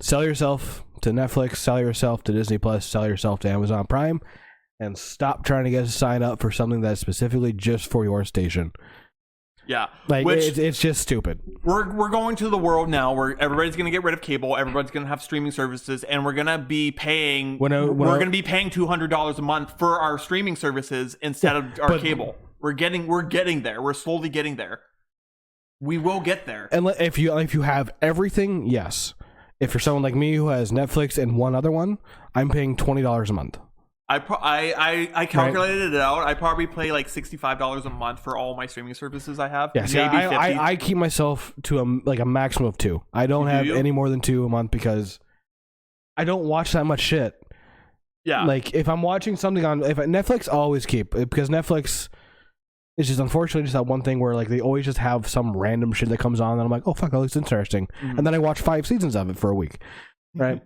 Sell yourself to Netflix, sell yourself to Disney Plus, sell yourself to Amazon Prime, and stop trying to get a sign up for something that's specifically just for your station. Yeah, like it's just stupid. We're going to the world now where everybody's going to get rid of cable, everybody's going to have streaming services, and we're going to be paying $200 a month for our streaming services instead of our cable. We're getting there. We're slowly getting there. We will get there. And if you have everything, yes. If you're someone like me who has Netflix and one other one, I'm paying $20 a month. I calculated it out. I probably pay like $65 a month for all my streaming services I have. Yeah, see, I keep myself to a maximum of 2. I don't have any more than 2 a month because I don't watch that much shit. Yeah. Like if I'm watching something on Netflix, I'll always keep it, because Netflix is just unfortunately just that one thing where like they always just have some random shit that comes on and I'm like, oh fuck, that looks interesting, and then I watch 5 seasons of it for a week, right?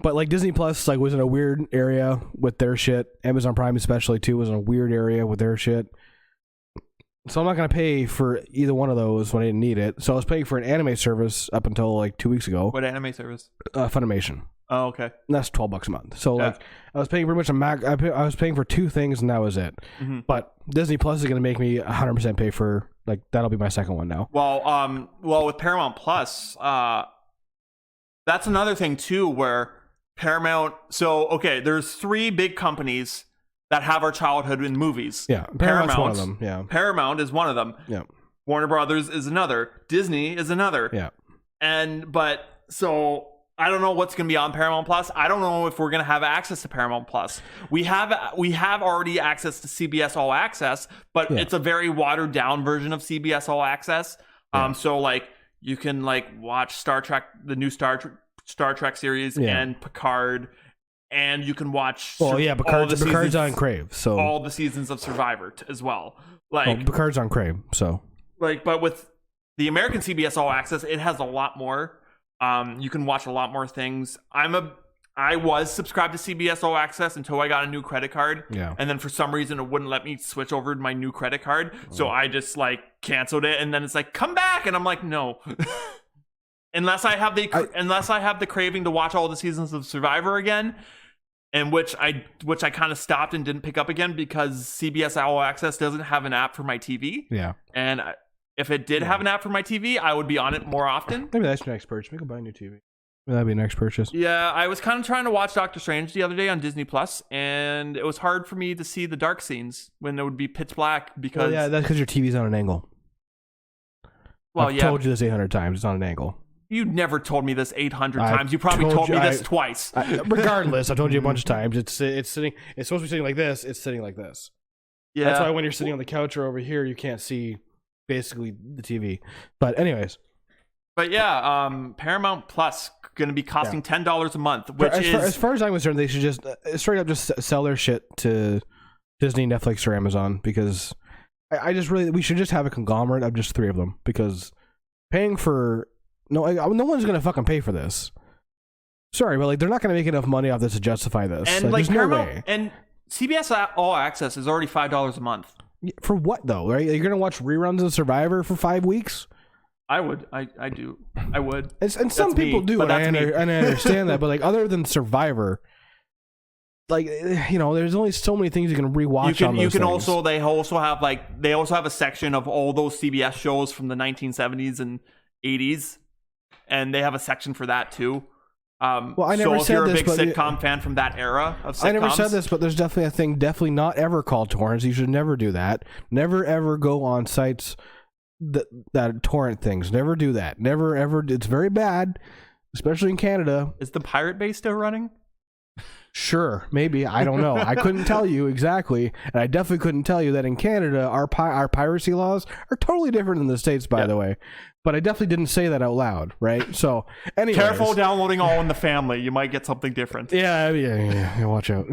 But like Disney Plus was in a weird area with their shit. Amazon Prime especially too was in a weird area with their shit. So I'm not going to pay for either one of those when I didn't need it. So I was paying for an anime service up until like 2 weeks ago. What anime service? Funimation. Oh, okay. And that's $12 a month. So like I was paying pretty much I was paying for 2 things and that was it. Mm-hmm. But Disney Plus is going to make me 100% pay for, like, that'll be my second one now. Well, with Paramount Plus, that's another thing too where Paramount, there's 3 big companies that have our childhood in movies. Yeah, Paramount's one of them. Yeah, Paramount is one of them. Yeah, Warner Brothers is another. Disney is another. Yeah, so I don't know what's going to be on Paramount Plus. I don't know if we're going to have access to Paramount Plus. We have already access to CBS All Access, but it's a very watered down version of CBS All Access. So like you can like watch Star Trek, the new Star Trek series, and Picard, and you can watch Picard's on Crave, so all the seasons of Survivor as well. Like Picard's on Crave, so like, but with the American CBS All Access, it has a lot more. You can watch a lot more things. I was subscribed to CBS All Access until I got a new credit card. Yeah. And then for some reason, it wouldn't let me switch over to my new credit card. So I just like canceled it. And then it's like, come back. And I'm like, no. Unless I have the craving to watch all the seasons of Survivor again. And which I kind of stopped and didn't pick up again because CBS All Access doesn't have an app for my TV. Yeah. And if it did have an app for my TV, I would be on it more often. Maybe that's your next purchase. Maybe buy a new TV. That'd be next purchase. Yeah, I was kind of trying to watch Doctor Strange the other day on Disney Plus, and it was hard for me to see the dark scenes when it would be pitch black because... Well, yeah, that's because your TV's on an angle. I've told you this 800 times. It's on an angle. You never told me this 800 times. You probably told me this twice. Regardless, I told you a bunch of times. It's sitting. It's supposed to be sitting like this. It's sitting like this. Yeah. That's why when you're sitting on the couch or over here, you can't see basically the TV. But anyways. But yeah, Paramount Plus going to be costing $10 a month, which as far as I'm concerned, they should just straight up just sell their shit to Disney, Netflix, or Amazon, because we should just have a conglomerate of just 3 of them, because paying for no one's going to fucking pay for this. Sorry, but like they're not going to make enough money off this to justify this. And like Paramount, no way. And CBS All Access is already $5 a month. For what though? Right? You're going to watch reruns of Survivor for 5 weeks? I would. I do. I would. And some people do, and I understand that. But like, other than Survivor, like, you know, there's only so many things you can rewatch. You can also. They also have a section of all those CBS shows from the 1970s and 80s, and they have a section for that too. Well, I never said this, if you're a big sitcom fan from that era of sitcoms, I never said this, but there's definitely a thing, definitely not ever called torrents. You should never do that. Never ever go on sites that torrent things. Never do that. Never ever. It's very bad, especially in Canada. Is the Pirate Bay still running? Sure, maybe. I don't know. I couldn't tell you exactly, and I definitely couldn't tell you that in Canada our piracy laws are totally different than the States, by the way. But I definitely didn't say that out loud, right? So, anyways. Careful downloading All in the Family. You might get something different. Yeah. Watch out.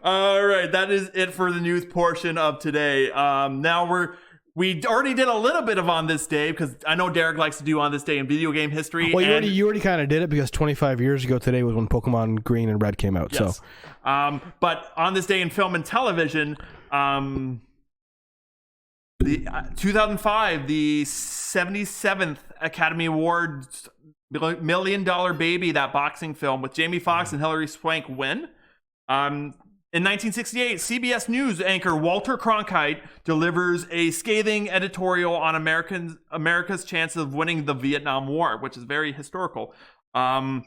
All right, that is it for the news portion of today. Now we already did a little bit of On This Day, because I know Derek likes to do On This Day in video game history. Well, you already kind of did it, because 25 years ago today was when Pokemon Green and Red came out. Yes. So, but On This Day in film and television, the 2005, the 77th Academy Awards $1 Million Baby, that boxing film with Jamie Foxx and Hilary Swank, win. In 1968, CBS News anchor Walter Cronkite delivers a scathing editorial on America's chances of winning the Vietnam War, which is very historical. That's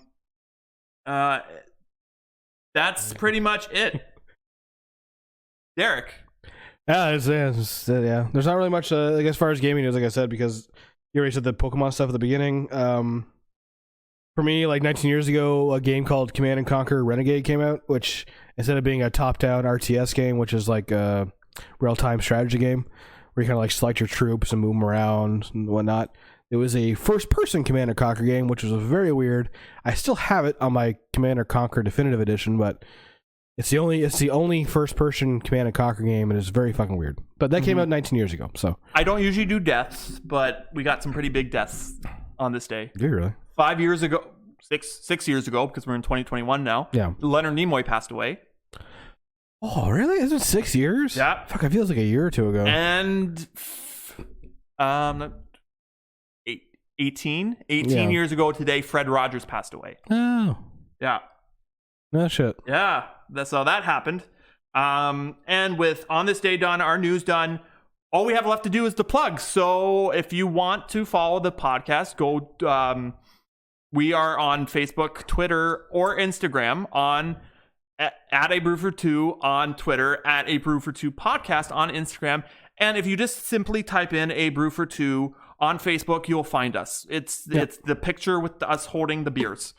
pretty much it. Derek. Yeah, there's not really much like, as far as gaming news, like I said, because you already said the Pokemon stuff at the beginning. For me, like 19 years ago, a game called Command & Conquer Renegade came out, which instead of being a top-down RTS game, which is like a real-time strategy game, where you kind of like select your troops and move them around and whatnot, it was a first-person Command & Conquer game, which was very weird. I still have it on my Command & Conquer Definitive Edition, but it's the only first-person Command & Conquer game, and it's very fucking weird. But that came out 19 years ago, so. I don't usually do deaths, but we got some pretty big deaths on this day. Do you really? 5 years ago, six years ago, because we're in 2021 now. Yeah. Leonard Nimoy passed away. Oh, really? Is it 6 years? Yeah. Fuck, it feels like a year or two ago. And 18 years ago today, Fred Rogers passed away. Oh. Yeah. No shit. Yeah. That's how that happened. And with On This Day done, our news done, all we have left to do is the plug. So if you want to follow the podcast, go. We are on Facebook, Twitter, or Instagram at A Brew for Two on Twitter, at A Brew for Two podcast on Instagram. And if you just simply type in A Brew for Two on Facebook, you'll find us. It's the picture with us holding the beers.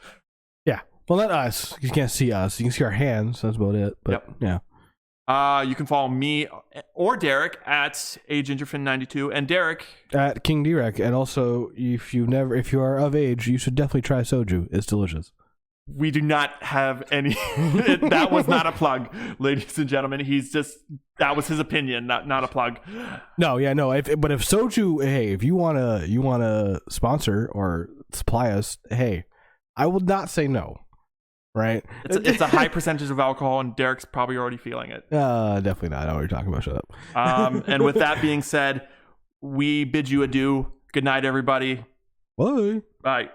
Yeah. Well, not us. You can't see us. You can see our hands. That's about it. But yeah. You can follow me or Derek at agingerfin92 and Derek at King Derek. And also, if you are of age, you should definitely try soju. It's delicious. We do not have any. That was not a plug, ladies and gentlemen. That was his opinion, not a plug. No, yeah, no. But if soju, hey, if you wanna sponsor or supply us, hey, I will not say no. Right? It's a high percentage of alcohol, and Derek's probably already feeling it. Definitely not. I know what you're talking about. Shut up. And with that being said, we bid you adieu. Good night, everybody. Bye. Bye.